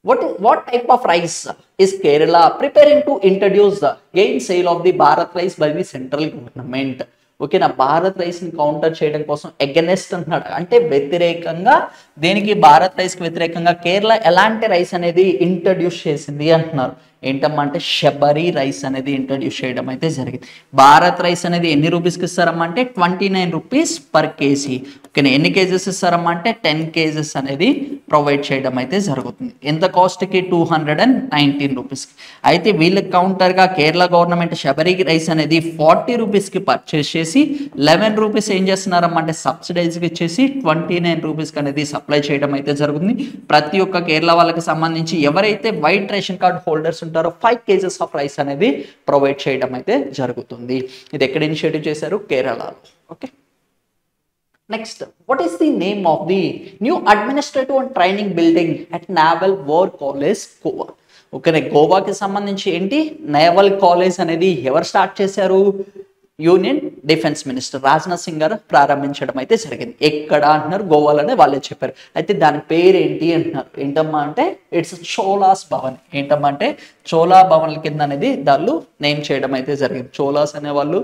Speaker 1: what type of rice is Kerala preparing to introduce the gain sale of the Bharat rice by the central government? ఓకేనా. భారత్ రైస్ని కౌంటర్ చేయడం కోసం అగెనెస్ట్ అంటున్నాడు. అంటే వ్యతిరేకంగా దేనికి? భారత్ రైస్కి వ్యతిరేకంగా కేరళ ఎలాంటి రైస్ అనేది ఇంట్రడ్యూస్ చేసింది అంటున్నారు. ఏంటమ్మా అంటే శబరి రైస్ అనేది ఇంట్రడ్యూస్ చేయడం అయితే జరిగింది. భారత్ రైస్ అనేది ఎన్ని రూపీస్కి ఇస్తారమ్మా అంటే 29 రూపీస్ పర్ కేజీ. ఓకేనా. ఎన్ని కేజెస్ ఇస్తారమ్మా అంటే 10 kgs అనేది ప్రొవైడ్ చేయడం అయితే జరుగుతుంది. ఎంత కాస్ట్కి? 219 రూపీస్కి. అయితే వీళ్ళకి కౌంటర్గా కేరళ గవర్నమెంట్ శబరి రైస్ అనేది 40 రూపీస్కి పర్చేస్ చేసి 11 రూపీస్ ఏం చేస్తున్నారమ్మా అంటే సబ్సిడైజ్కి ఇచ్చేసి 29 రూపీస్కి అనేది సప్లై చేయడం అయితే జరుగుతుంది. ప్రతి ఒక్క కేరళ వాళ్ళకి సంబంధించి ఎవరైతే white ration card holders 5 kgs of rice అనేది ప్రొవైడ్ చేయడం అయితే జరుగుతుంది. ఇది ఎక్కడ ఇనిషియేటివ్ చేశారు? కేరళలో. Okay, next, what is the name of the new administrative and training building at naval war college Goa? Okay, గోవాకి సంబంధించి ఏంటి నేవల్ కాలేజ్ అనేది ఎవరు స్టార్ట్ చేశారు? Union defence minister Rajnath Singh గారు ప్రారంభించడం అయితే జరిగింది. ఎక్కడ అంటున్నారు? గోవాలోనే వాళ్ళే చెప్పారు. అయితే దాని పేరు ఏంటి అంటున్నారు. ఏంటమ్మా అంటే ఇట్స్ చోలాస్ భవన్. ఏంటమ్మా అంటే చోలా భవన్ కింద అనేది దాళ్ళు నేమ్ చేయడం అయితే జరిగింది. చోలాస్ అనే వాళ్ళు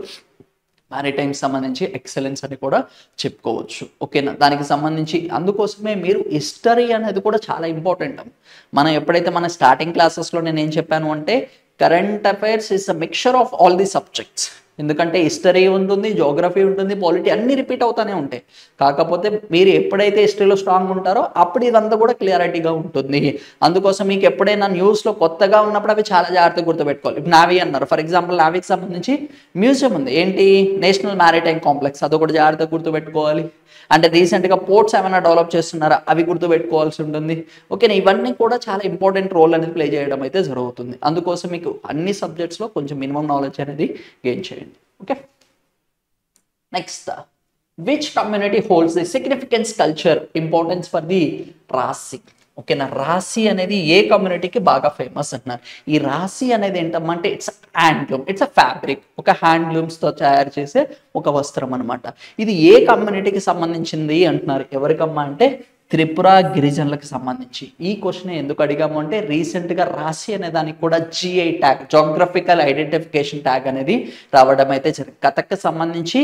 Speaker 1: మ్యారిటైమ్స్ సంబంధించి ఎక్సలెన్స్ అని కూడా చెప్పుకోవచ్చు. ఓకేనా. దానికి సంబంధించి అందుకోసమే మీరు హిస్టరీ అనేది కూడా చాలా ఇంపార్టెంట్. మనం ఎప్పుడైతే మన స్టార్టింగ్ క్లాసెస్లో నేను ఏం చెప్పాను అంటే current affairs is a mixture of all the subjects. ఎందుకంటే హిస్టరీ ఉంటుంది, జోగ్రఫీ ఉంటుంది, పాలిటీ అన్నీ రిపీట్ అవుతూనే ఉంటాయి. కాకపోతే మీరు ఎప్పుడైతే హిస్టరీలో స్ట్రాంగ్ ఉంటారో అప్పుడు ఇదంతా కూడా క్లియారిటీగా ఉంటుంది. అందుకోసం మీకు ఎప్పుడైనా న్యూస్లో కొత్తగా ఉన్నప్పుడు అవి చాలా జాగ్రత్తగా గుర్తుపెట్టుకోవాలి. నావీ అన్నారు, ఫర్ ఎగ్జాంపుల్ నావీకి సంబంధించి మ్యూజియం ఉంది. ఏంటి? National maritime complex. అది కూడా జాగ్రత్తగా గుర్తుపెట్టుకోవాలి. అంటే రీసెంట్గా పోర్ట్స్ ఏమైనా డెవలప్ చేస్తున్నారా అవి గుర్తుపెట్టుకోవాల్సి ఉంటుంది. ఓకేనా. ఇవన్నీ కూడా చాలా ఇంపార్టెంట్ రోల్ అనేది ప్లే చేయడం అయితే జరుగుతుంది. అందుకోసం మీకు అన్ని సబ్జెక్ట్స్లో కొంచెం మినిమం నాలెడ్జ్ అనేది గెయిన్ చేయండి. Okay, next, which community holds the significance culture importance for the రాశి? ఓకేనా. రాశి అనేది ఏ కమ్యూనిటీకి బాగా ఫేమస్ అంటున్నారు. ఈ రాశి అనేది ఏంటమ్మా అంటే it's handloom, it's a fabric. ఒక హ్యాండ్లూమ్స్తో తయారు చేసే ఒక వస్త్రం అనమాట. ఇది ఏ కమ్యూనిటీకి సంబంధించింది అంటున్నారు. ఎవరికమ్మా అంటే త్రిపుర గిరిజనులకు సంబంధించి. ఈ క్వశ్చన్ ఎందుకు అడిగాము అంటే రీసెంట్గా రాశి అనే దానికి కూడా GI tag, geographical identification tag అనేది రావడం అయితే జరిగింది. కథకు సంబంధించి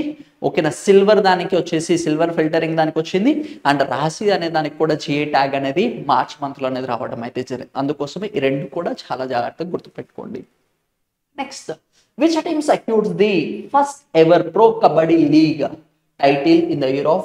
Speaker 1: ఓకేనా సిల్వర్ దానికి వచ్చేసి సిల్వర్ ఫిల్టరింగ్ దానికి వచ్చింది, అండ్ రాశి అనే దానికి కూడా జిఐ ట్యాగ్ అనేది మార్చ్ మంత్లో అనేది రావడం అయితే జరిగింది. అందుకోసమే ఈ రెండు కూడా చాలా జాగ్రత్తగా గుర్తుపెట్టుకోండి. Next, which team secured the first ever Pro Kabaddi League title in the year of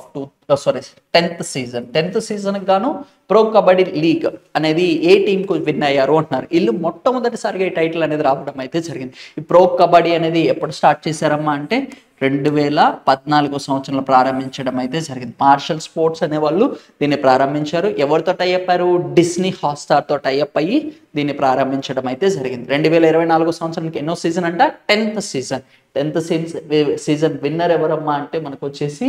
Speaker 1: 10th season? 10th season గాను ప్రో కబడ్డీ లీగ్ అనేది ఏ టీంకు విన్ అయ్యారు అంటున్నారు. వీళ్ళు మొట్టమొదటిసారిగా ఈ టైటిల్ అనేది రావడం అయితే జరిగింది. ఈ ప్రో కబడ్డీ అనేది ఎప్పుడు స్టార్ట్ చేశారమ్మా అంటే 2014 సంవత్సరంలో ప్రారంభించడం అయితే జరిగింది. మార్షల్ స్పోర్ట్స్ అనే వాళ్ళు దీన్ని ప్రారంభించారు. ఎవరితో టైఅప్ అయ్యారు? డిస్నీ హాట్‌స్టార్తో టైఅప్ అయ్యి దీన్ని ప్రారంభించడం అయితే జరిగింది. 2024 సంవత్సరానికి ఎన్నో సీజన్ అంట? 10th season. 10th season winner ఎవరమ్మా అంటే మనకు వచ్చేసి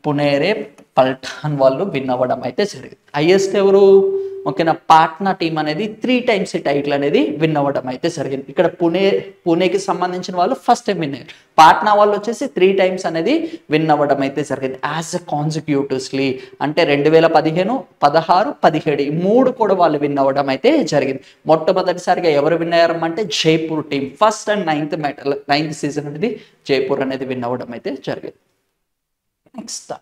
Speaker 1: పునేరే పల్టాన్ వాళ్ళు విన్ అవ్వడం అయితే జరిగింది. హైయెస్ట్ ఎవరు? ఓకేనా, పాట్నా టీం అనేది 3 times ఈ టైటిల్ అనేది విన్ అవ్వడం అయితే జరిగింది. ఇక్కడ పూణేకి సంబంధించిన వాళ్ళు ఫస్ట్ టైం విన్ అయ్యారు. పాట్నా వాళ్ళు వచ్చేసి 3 times అనేది విన్ అవ్వడం అయితే జరిగింది యాజ్ ఎ కాన్సిక్యూటివ్స్లీ. అంటే 2015, 16, 17 ఈ 3 కూడా వాళ్ళు విన్ అవ్వడం అయితే జరిగింది. మొట్టమొదటిసారిగా ఎవరు విన్ అయ్యారమ్మంటే Jaipur team. First and 9th season అనేది జైపూర్ అనేది విన్ అవ్వడం అయితే జరిగింది. Next,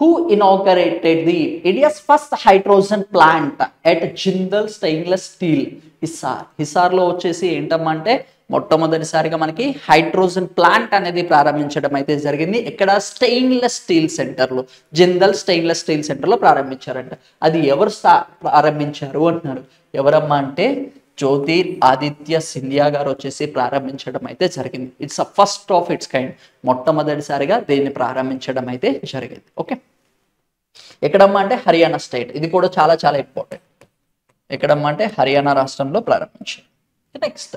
Speaker 1: who inaugurated the India's first hydrogen plant at Jindal Stainless Steel, Hisar. హిసార్లో వచ్చేసి ఏంటమ్మంటే మొట్టమొదటిసారిగా మనకి హైడ్రోజన్ ప్లాంట్ అనేది ప్రారంభించడం అయితే జరిగింది. ఇక్కడ స్టెయిన్లెస్ స్టీల్ సెంటర్లో, జిందల్ స్టెయిన్లెస్ స్టీల్ సెంటర్లో ప్రారంభించారంట. అది ఎవరు ప్రారంభించారు అంటున్నారు. ఎవరమ్మా అంటే జ్యోతిర్ ఆదిత్య సింధియా గారు వచ్చేసి ప్రారంభించడం అయితే జరిగింది. It's a first of it's kind. మొట్టమొదటిసారిగా దీన్ని ప్రారంభించడం అయితే జరిగింది. ఓకే, ఎక్కడమ్మా అంటే హర్యానా స్టేట్. ఇది కూడా చాలా చాలా ఇంపార్టెంట్. ఎక్కడమ్మా అంటే హర్యానా రాష్ట్రంలో ప్రారంభించారు. Next,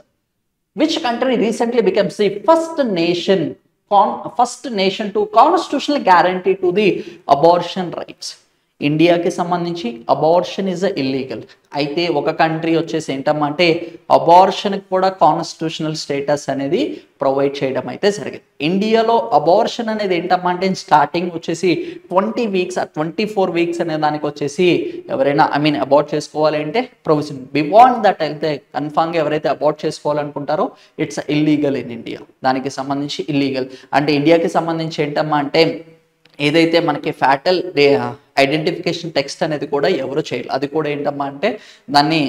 Speaker 1: which country recently becomes the first nation to constitutional guarantee to the abortion rights? ఇండియాకి సంబంధించి అబార్షన్ ఈజ్ ఇల్లీగల్. అయితే ఒక కంట్రీ వచ్చేసి ఏంటమ్మా అంటే అబార్షన్కి కూడా కాన్స్టిట్యూషనల్ స్టేటస్ అనేది ప్రొవైడ్ చేయడం అయితే జరిగింది. ఇండియాలో అబార్షన్ అనేది ఏంటమ్మా అంటే స్టార్టింగ్ వచ్చేసి 20 weeks 24 weeks అనే దానికి వచ్చేసి ఎవరైనా అబార్ట్ చేసుకోవాలి అంటే ప్రొవిజన్. బియాండ్ దట్ అయితే కన్ఫామ్గా ఎవరైతే అబార్ట్ చేసుకోవాలనుకుంటారో ఇట్స్ ఇల్లీగల్ ఇన్ ఇండియా. దానికి సంబంధించి ఇల్లీగల్. అంటే ఇండియాకి సంబంధించి ఏంటమ్మా అంటే ఏదైతే మనకి ఫ్యాటల్ ఐడెంటిఫికేషన్ టెస్ట్ అనేది కూడా ఎవరు చేయాలి. అది కూడా ఏంటమ్మా అంటే దాన్ని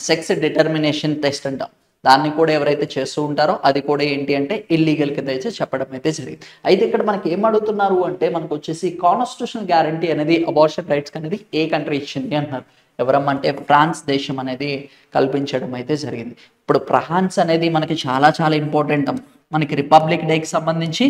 Speaker 1: సెక్స్ డిటర్మినేషన్ టెస్ట్ అంటాం. దాన్ని కూడా ఎవరైతే చేస్తూ ఉంటారో అది కూడా ఏంటి అంటే ఇల్లీగల్ కింద అయితే చెప్పడం అయితే జరిగింది. అయితే ఇక్కడ మనకి ఏం అడుగుతున్నారు అంటే మనకు వచ్చేసి కాన్స్టిట్యూషనల్ గ్యారంటీ అనేది అబార్షన్ రైట్స్ అనేది ఏ కంట్రీ ఇచ్చింది అంటున్నారు. ఎవరమ్మా అంటే ఫ్రాన్స్ దేశం అనేది కల్పించడం అయితే జరిగింది. ఇప్పుడు ఫ్రాన్స్ అనేది మనకి చాలా చాలా ఇంపార్టెంట్. మనకి రిపబ్లిక్ డేకి సంబంధించి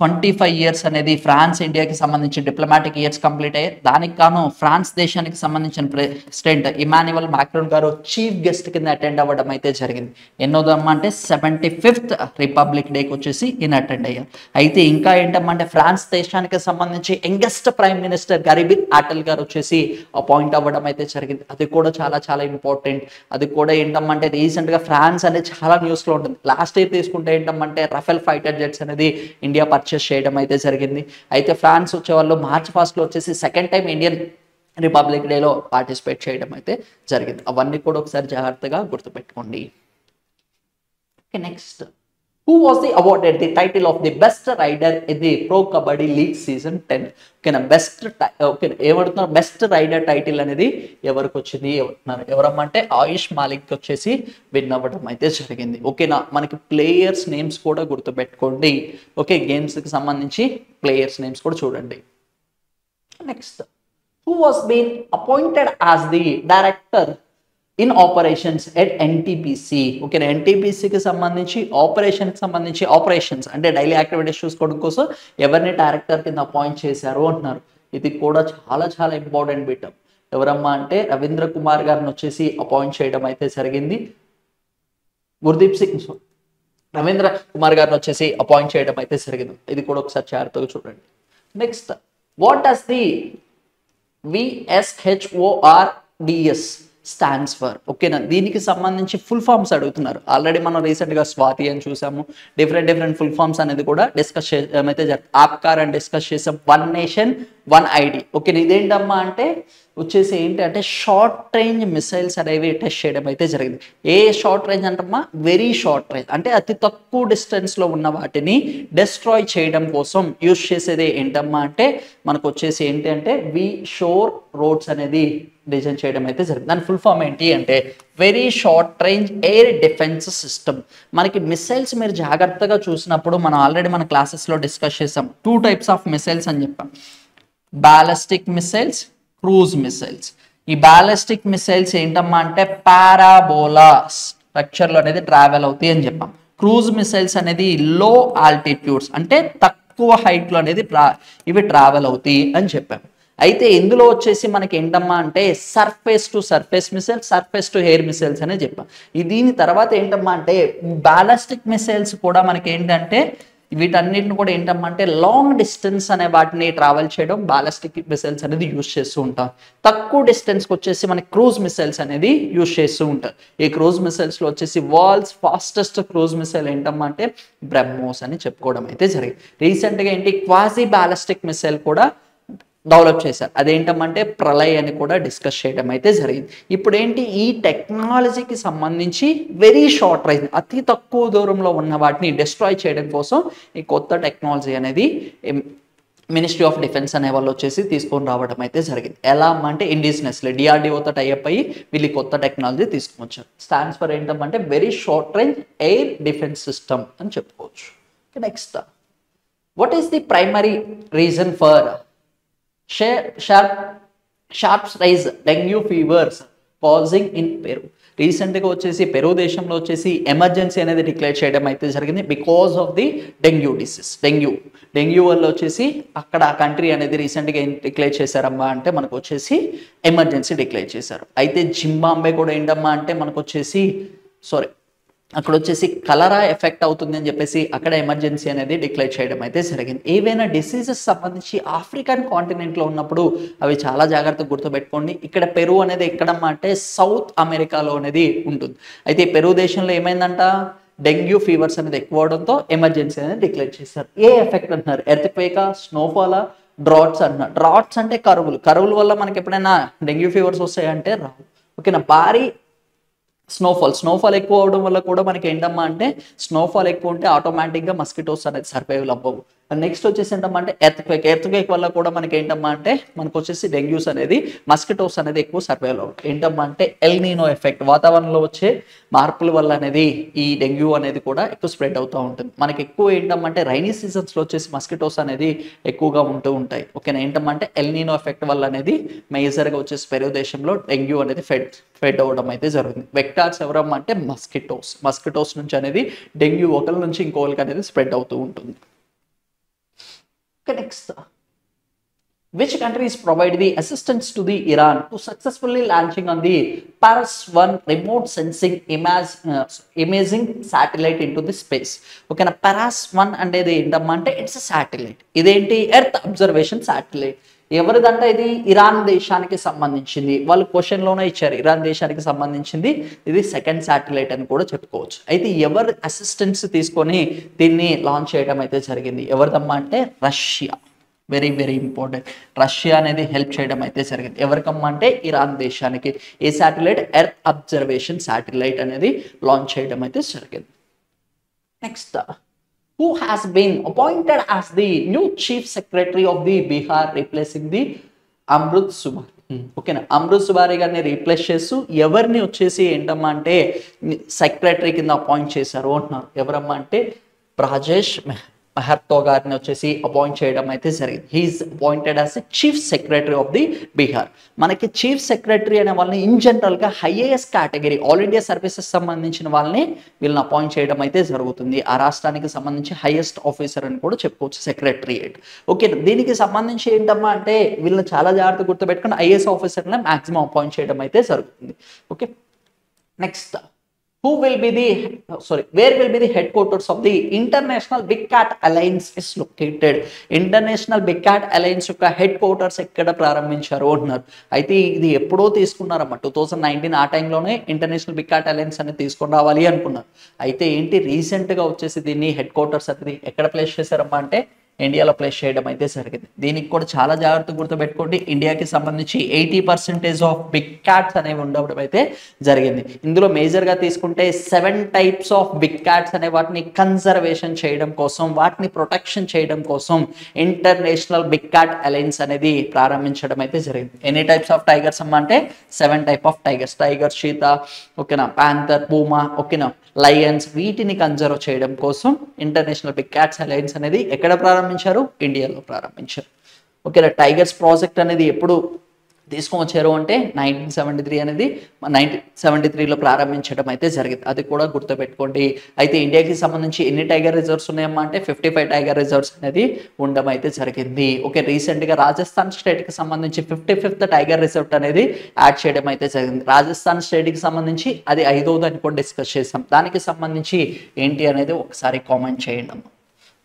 Speaker 1: 25 years అనేది ఫ్రాన్స్ ఇండియాకి సంబంధించి డిప్లొమాటిక్ ఇయర్స్ కంప్లీట్ అయ్యాయి. దానికి గాను ఫ్రాన్స్ దేశానికి సంబంధించిన ప్రెసిడెంట్ ఇమాన్యువల్ మాక్రోన్ గారు చీఫ్ గెస్ట్ కింద అటెండ్ అవ్వడం అయితే జరిగింది. ఎన్నోదమ్మా అంటే 75th రిపబ్లిక్ డేకి వచ్చేసి ఈయన అటెండ్ అయ్యారు. అయితే ఇంకా ఏంటమ్మా అంటే ఫ్రాన్స్ దేశానికి సంబంధించి youngest prime minister Garib Atal గారు వచ్చేసి అపాయింట్ అవ్వడం అయితే జరిగింది. అది కూడా చాలా చాలా ఇంపార్టెంట్. అది కూడా ఏంటమ్మా అంటే రీసెంట్గా ఫ్రాన్స్ అనేది చాలా న్యూస్లో ఉంటుంది. లాస్ట్ ఇయర్ తీసుకుంటే ఏంటమ్మంటే రఫేల్ ఫైటర్ జెట్స్ అనేది ఇండియా చేయడం అయితే జరిగింది. అయితే ఫ్రాన్స్ వచ్చే వాళ్ళు మార్చ్ 1st వచ్చేసి సెకండ్ టైం ఇండియన్ రిపబ్లిక్ డేలో పార్టిసిపేట్ చేయడం అయితే జరిగింది. అవన్నీ కూడా ఒకసారి జాగ్రత్తగా గుర్తుపెట్టుకోండి. Next, who was the awarded the title of the best rider in the Pro Kabaddi League season 10? ఓకేనా, ఏమడుతున్నారు బెస్ట్ రైడర్ టైటిల్ అనేది ఎవరికి వచ్చింది ఎవరమ్మా అంటే ఆయుష్ మాలిక్ వచ్చేసి విన్ అవ్వడం అయితే జరిగింది. ఓకేనా, మనకి ప్లేయర్స్ నేమ్స్ కూడా గుర్తుపెట్టుకోండి. ఓకే, గేమ్స్కి సంబంధించి ప్లేయర్స్ నేమ్స్ కూడా చూడండి. Next, who was being appointed as the director in operations at NTPC? Okay, ఎన్టీపీసీకి సంబంధించి ఆపరేషన్స్ అంటే డైలీ యాక్టివిటీస్ చూసుకోవడం కోసం ఎవరిని డైరెక్టర్ కింద అపాయింట్ చేశారు అంటున్నారు. ఇది కూడా చాలా చాలా ఇంపార్టెంట్ బిట్. ఎవరమ్మా అంటే రవీంద్ర కుమార్ గారిని వచ్చేసి అపాయింట్ చేయడం అయితే జరిగింది. రవీంద్ర కుమార్ గారిని వచ్చేసి అపాయింట్ చేయడం అయితే జరిగింది. ఇది కూడా ఒకసారి జాగ్రత్తగా చూడండి. Next, what does the VSHORDS stands for. ఓకేనా, దీనికి సంబంధించి ఫుల్ ఫామ్స్ అడుగుతున్నారు. ఆల్రెడీ మనం రీసెంట్గా స్వాతి అని చూసాము, డిఫరెంట్ ఫుల్ ఫామ్స్ అనేది కూడా డిస్కస్ అయితే ఆప్కార్ అని డిస్కస్ చేసాం. One nation one ID. ఓకేనా, ఇదేంటమ్మా అంటే వచ్చేసి ఏంటి అంటే షార్ట్ రేంజ్ మిసైల్స్ అనేవి టెస్ట్ చేయడం అయితే జరిగింది. ఏ షార్ట్ రేంజ్ అంటమ్మా, వెరీ షార్ట్ రేంజ్ అంటే అతి తక్కువ డిస్టెన్స్లో ఉన్న వాటిని డెస్ట్రాయ్ చేయడం కోసం యూజ్ చేసేది ఏంటమ్మా అంటే మనకు వచ్చేసి ఏంటి అంటే షోర్ రోడ్స్ అనేది డిజైన్ చేయడం అయితే జరిగింది. దాని ఫుల్ ఫామ్ ఏంటి అంటే very short range air defence system. మనకి మిసైల్స్ మీరు జాగ్రత్తగా చూసినప్పుడు మనం ఆల్రెడీ మన క్లాసెస్లో డిస్కస్ చేసాం. 2 types ఆఫ్ మిసైల్స్ అని చెప్పాం, బాలిస్టిక్ మిసైల్స్, క్రూజ్ మిసైల్స్. ఈ బాలిస్టిక్ మిసైల్స్ ఏంటమ్మా అంటే పారాబోలా స్ట్రక్చర్లో అనేది ట్రావెల్ అవుతాయి అని చెప్పాం. క్రూజ్ మిసైల్స్ అనేది లో ఆల్టిట్యూడ్స్ అంటే తక్కువ హైట్లో అనేది ఇవి ట్రావెల్ అవుతాయి అని చెప్పాం. అయితే ఇందులో వచ్చేసి మనకి ఏంటమ్మా అంటే surface to surface missile, surface to air missiles అనే చెప్పాం. దీని తర్వాత ఏంటమ్మా అంటే బాలిస్టిక్ మిసైల్స్ కూడా మనకి ఏంటంటే వీటన్నిటిని కూడా ఏంటమ్మా అంటే లాంగ్ డిస్టెన్స్ అనే వాటిని ట్రావెల్ చేయడం బాలిస్టిక్ మిసైల్స్ అనేది యూజ్ చేస్తూ ఉంటాం. తక్కువ డిస్టెన్స్కి వచ్చేసి మనకి క్రూజ్ మిసైల్స్ అనేది యూజ్ చేస్తూ ఉంటారు. ఈ క్రూజ్ మిసైల్స్లో వచ్చేసి వరల్డ్స్ ఫాస్టెస్ట్ క్రూజ్ మిసైల్ ఏంటమ్మా అంటే బ్రహ్మోస్ అని చెప్పుకోవడం అయితే జరిగింది. రీసెంట్గా ఏంటి క్వాజీ బాలిస్టిక్ మిసైల్ కూడా డెవలప్ చేశారు, అదేంటమంటే ప్రళయ్ అని కూడా డిస్కస్ చేయడం అయితే జరిగింది. ఇప్పుడు ఏంటి ఈ టెక్నాలజీకి సంబంధించి వెరీ షార్ట్ రేంజ్ అతి తక్కువ దూరంలో ఉన్న వాటిని డిస్ట్రాయ్ చేయడం కోసం ఈ కొత్త టెక్నాలజీ అనేది మినిస్ట్రీ ఆఫ్ డిఫెన్స్ అనే వాళ్ళు వచ్చేసి తీసుకొని రావడం అయితే జరిగింది. ఎలా అంటే ఇండిజినస్లీ డిఆర్డిఓతో టైఅప్ అయ్యి వీళ్ళు కొత్త టెక్నాలజీ తీసుకొని వచ్చారు. స్టాండ్స్ ఫర్ ఏంటంటే very short range air defence system అని చెప్పుకోవచ్చు. Next, what is the primary reason for sharps rise dengue fevers causing in Peru? రీసెంట్గా వచ్చేసి పెరు దేశంలో వచ్చేసి ఎమర్జెన్సీ అనేది డిక్లేర్ చేయడం అయితే జరిగింది because of the dengue disease. Dengue వల్ల వచ్చేసి అక్కడ ఆ కంట్రీ అనేది రీసెంట్గా ఏం డిక్లేర్ చేశారమ్మా అంటే మనకు వచ్చేసి ఎమర్జెన్సీ డిక్లేర్ చేశారు. అయితే జింబాంబే కూడా ఏంటమ్మా అంటే మనకు వచ్చేసి అక్కడ వచ్చేసి కలరా ఎఫెక్ట్ అవుతుంది అని చెప్పేసి అక్కడ ఎమర్జెన్సీ అనేది డిక్లేర్ చేయడం అయితే జరిగింది. ఏవైనా డిసీజెస్ సంబంధించి ఆఫ్రికన్ కాంటినెంట్లో ఉన్నప్పుడు అవి చాలా జాగ్రత్తగా గుర్తుపెట్టుకోండి. ఇక్కడ పెరు అనేది ఎక్కడమ్మా అంటే సౌత్ అమెరికాలో అనేది ఉంటుంది. అయితే పెరు దేశంలో ఏమైందంట, డెంగ్యూ ఫీవర్స్ అనేది ఎక్కువ అవడంతో ఎమర్జెన్సీ అనేది డిక్లేర్ చేశారు. ఏ ఎఫెక్ట్ అంటున్నారు, ఎర్త్క్వేకా, స్నోఫాలా, డ్రాట్స్ అంటున్నారు. డ్రాట్స్ అంటే కరువుల వల్ల మనకి ఎప్పుడైనా డెంగ్యూ ఫీవర్స్ వస్తాయంటే రావు. ఓకేనా, భారీ స్నోఫాల్ ఎక్కువ అవడం వల్ల కూడా మనకి ఏంటమ్మా అంటే స్నోఫాల్ ఎక్కువ ఉంటే ఆటోమేటిక్గా మస్కిటోస్ అనేది సర్వైవల్ అవ్వవు. నెక్స్ట్ వచ్చేసి ఏంటమ్మా అంటే ఎర్త్క్వేక్ వల్ల కూడా మనకి ఏంటమ్మా అంటే మనకు వచ్చేసి డెంగ్యూస్ అనేది మస్కిటోస్ అనేది ఎక్కువ సర్వైవల్ అవ్వవు. ఏంటమ్మా అంటే ఎల్ నీనో ఎఫెక్ట్, వాతావరణంలో వచ్చే మార్పుల వల్ల అనేది ఈ డెంగ్యూ అనేది కూడా ఎక్కువ స్ప్రెడ్ అవుతూ ఉంటుంది. మనకి ఎక్కువ ఏంటమ్మా అంటే రైనీ సీజన్స్లో వచ్చేసి మస్కిటోస్ అనేది ఎక్కువగా ఉంటూ ఉంటాయి. ఓకేనా, ఏంటమ్మా అంటే ఎల్ నీనో ఎఫెక్ట్ వల్ల అనేది మేజర్గా వచ్చేసి పెరు దేశంలో డెంగ్యూ అనేది స్ప్రెడ్ అవ్వడం అయితే జరుగుతుంది. వెక్టార్స్ ఎవరమ్మా అంటే మస్కిటోస్ నుంచి అనేది డెంగ్యూ ఒకరి నుంచి ఇంకొకరికి అనేది స్ప్రెడ్ అవుతూ ఉంటుంది. Next, which countries provide the assistance to the Iran to successfully launching on the Paras-1 remote sensing imaging satellite into the space? Okay, na Paras-1 అనేది ఏంటంటే ఇట్స్ సాటిలైట్. ఇదేంటి ఎర్త్ అబ్జర్వేషన్ సాటిలైట్. ఎవరిదంటే ఇది Iran దేశానికి సంబంధించింది. వాళ్ళు క్వశ్చన్లోనే ఇచ్చారు Iran దేశానికి సంబంధించింది, ఇది సెకండ్ శాటిలైట్ అని కూడా చెప్పుకోవచ్చు. అయితే ఎవరు అసిస్టెన్స్ తీసుకొని దీన్ని లాంచ్ చేయడం అయితే జరిగింది, ఎవరిదమ్మా అంటే రష్యా. వెరీ ఇంపార్టెంట్, రష్యా అనేది హెల్ప్ చేయడం అయితే జరిగింది. ఎవరికమ్మా అంటే ఇరాన్ దేశానికి. ఏ శాటిలైట్, ఎర్త్ అబ్జర్వేషన్ శాటిలైట్ అనేది లాంచ్ చేయడం అయితే జరిగింది. Next, who has been appointed as the new chief secretary of the Bihar replacing the Amrut Subari? ఓకేనా, అమృత్ సుబారి గారిని రీప్లేస్ చేస్తూ ఎవరిని వచ్చేసి ఏంటమ్మా అంటే సెక్రటరీ కింద అపాయింట్ చేశారు అంటున్నారు. ఎవరమ్మా అంటే రాజేష్ మెహర్తో గారిని వచ్చేసి అపాయింట్ చేయడం అయితే జరిగింది. He's appointed as a chief secretary of the Bihar. మనకి చీఫ్ సెక్రటరీ అనే వాళ్ళని ఇన్ జనరల్గా highest category all India services సంబంధించిన వాళ్ళని వీళ్ళని అపాయింట్ చేయడం అయితే జరుగుతుంది. ఆ రాష్ట్రానికి సంబంధించి హైయెస్ట్ ఆఫీసర్ అని కూడా చెప్పుకోవచ్చు సెక్రటరియేట్. ఓకే, దీనికి సంబంధించి ఏంటమ్మా అంటే వీళ్ళని చాలా జాగ్రత్తగా గుర్తుపెట్టుకుని ఐఏఎస్ ఆఫీసర్ని మాక్సిమం అపాయింట్ చేయడం అయితే జరుగుతుంది. Okay, next, where will be the headquarters of the International Big Cat Alliance is located? International big cat alliance యొక్క హెడ్ క్వార్టర్స్ ఎక్కడ ప్రారంభించారు అంటున్నారు. అయితే ఇది ఎప్పుడో తీసుకున్నారమ్మా, 2019 ఆ టైంలోనే ఇంటర్నేషనల్ బిగ్ క్యాట్ అలయన్స్ అనేది తీసుకొని రావాలి అనుకున్నారు. అయితే ఏంటి రీసెంట్గా వచ్చేసి దీన్ని హెడ్ క్వార్టర్స్ అనేది ఎక్కడ ప్లేస్ చేశారమ్మా అంటే ఇండియాలో ప్లేస్ చేయడం అయితే జరిగింది. దీనికి కూడా చాలా జాగ్రత్తగా గుర్తుపెట్టుకోండి, ఇండియాకి సంబంధించి 80% ఆఫ్ బిగ్ క్యాట్స్ అనేవి ఉండడం అయితే జరిగింది. ఇందులో మేజర్గా తీసుకుంటే 7 టైప్స్ ఆఫ్ బిగ్ క్యాట్స్ అనే వాటిని కన్జర్వేషన్ చేయడం కోసం, వాటిని ప్రొటెక్షన్ చేయడం కోసం ఇంటర్నేషనల్ బిగ్ క్యాట్ అలయన్స్ అనేది ప్రారంభించడం అయితే జరిగింది. ఎన్ని టైప్స్ ఆఫ్ టైగర్స్ అమ్మా అంటే 7 type of tigers, tiger, cheetah, ఓకేనా, ప్యాంథర్, పూమా, ఓకేనా, లయన్స్, వీటిని కన్జర్వ్ చేయడం కోసం ఇంటర్నేషనల్ బిగ్ క్యాట్స్ అలయన్స్ అనేది ఎక్కడ ప్రారంభించారు? ఇండియాలో ప్రారంభించారు. ఓకేనా. టైగర్స్ ప్రాజెక్ట్ అనేది ఎప్పుడు తీసుకొచ్చారు అంటే 1973లో ప్రారంభించడం అయితే జరిగింది. అది కూడా గుర్తుపెట్టుకోండి. అయితే ఇండియాకి సంబంధించి ఎన్ని టైగర్ రిజర్వ్స్ ఉన్నాయమ్మా అంటే 55 టైగర్ రిజర్వ్స్ అనేది ఉండడం అయితే జరిగింది. ఓకే, రీసెంట్గా రాజస్థాన్ స్టేట్కి సంబంధించి 55th టైగర్ రిజర్వ్ అనేది యాడ్ చేయడం అయితే జరిగింది. రాజస్థాన్ స్టేట్కి సంబంధించి అది 5వది అని కూడా డిస్కస్ చేసాం. దానికి సంబంధించి ఏంటి అనేది ఒకసారి కామెంట్ చేయండి అమ్మా.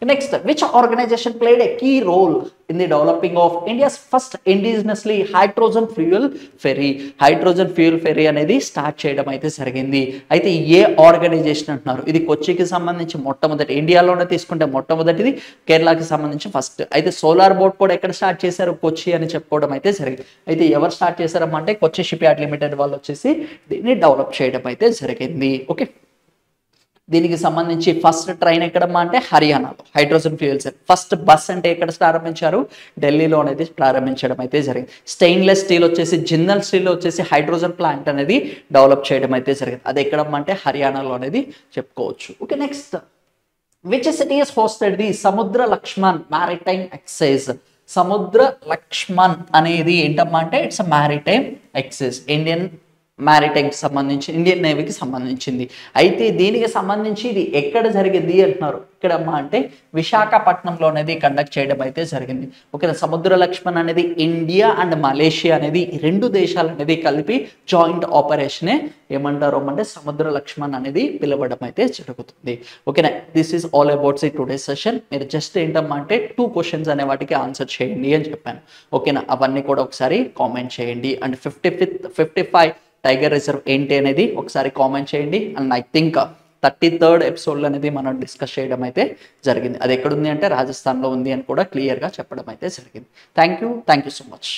Speaker 1: Next, which organization played a key role in the developing of India's first indigenously hydrogen fuel ferry? Hydrogen fuel fairy అనేది స్టార్ట్ చేయడం అయితే జరిగింది. అయితే ఏ ఆర్గనైజేషన్ అంటున్నారు? ఇది కొచ్చికి సంబంధించి మొట్టమొదటి, ఇండియాలోనే తీసుకుంటే మొట్టమొదటిది, కేరళకి సంబంధించి ఫస్ట్. అయితే సోలార్ బోట్ కూడా ఎక్కడ స్టార్ట్ చేశారు? కొచ్చి అని చెప్పుకోవడం అయితే జరిగింది. అయితే ఎవరు స్టార్ట్ చేశారమ్మా అంటే కొచ్చి షిప్ యార్డ్ లిమిటెడ్ వాళ్ళు వచ్చేసి దీన్ని డెవలప్ చేయడం అయితే జరిగింది. ఓకే, దీనికి సంబంధించి ఫస్ట్ ట్రైన్ ఎక్కడమ్మా అంటే హర్యానాలో hydrogen fuel cell. First bus అంటే ఎక్కడ ప్రారంభించారు? ఢిల్లీలో అనేది ప్రారంభించడం అయితే జరిగింది. స్టెయిన్లెస్ స్టీల్ వచ్చేసి, జిందల్ స్టీల్ వచ్చేసి హైడ్రోజన్ ప్లాంట్ అనేది డెవలప్ చేయడం అయితే జరిగింది. అది ఎక్కడమ్మా అంటే హర్యానాలో అనేది చెప్పుకోవచ్చు. Okay, next, which city is hosted the సముద్ర లక్ష్మణ్ మ్యారిటైమ్ ఎక్సైజ్? సముద్ర లక్ష్మణ్ అనేది ఏంటమ్మా అంటే ఇట్స్ మ్యారిటైమ్ ఎక్సైజ్, ఇండియన్ మ్యారిటైమ్కి సంబంధించి, ఇండియన్ నేవీకి సంబంధించింది. అయితే దీనికి సంబంధించి ఇది ఎక్కడ జరిగింది అంటున్నారు? ఎక్కడమ్మా అంటే విశాఖపట్నంలో అనేది కండక్ట్ చేయడం అయితే జరిగింది. ఓకే, సముద్ర లక్ష్మణ్ అనేది ఇండియా అండ్ మలేషియా అనేది ఈ 2 దేశాలు అనేది కలిపి జాయింట్ ఆపరేషనే ఏమంటారు అంటే సముద్ర లక్ష్మణ్ అనేది పిలవడం అయితే జరుగుతుంది. ఓకేనా, this is all about the today session. మీరు జస్ట్ ఏంటమ్మా అంటే 2 క్వశ్చన్స్ అనే వాటికి ఆన్సర్ చేయండి అని చెప్పాను. ఓకేనా, అవన్నీ కూడా ఒకసారి కామెంట్ చేయండి. అండ్ 55 టైగర్ రిజర్వ్ ఏంటి అనేది ఒకసారి కామెంట్ చేయండి. అండ్ ఐ థింక్ 33rd ఎపిసోడ్లో అనేది మనం డిస్కస్ చేయడం అయితే జరిగింది. అది ఎక్కడుంది అంటే రాజస్థాన్లో ఉంది అని కూడా క్లియర్గా చెప్పడం అయితే జరిగింది. Thank you so much.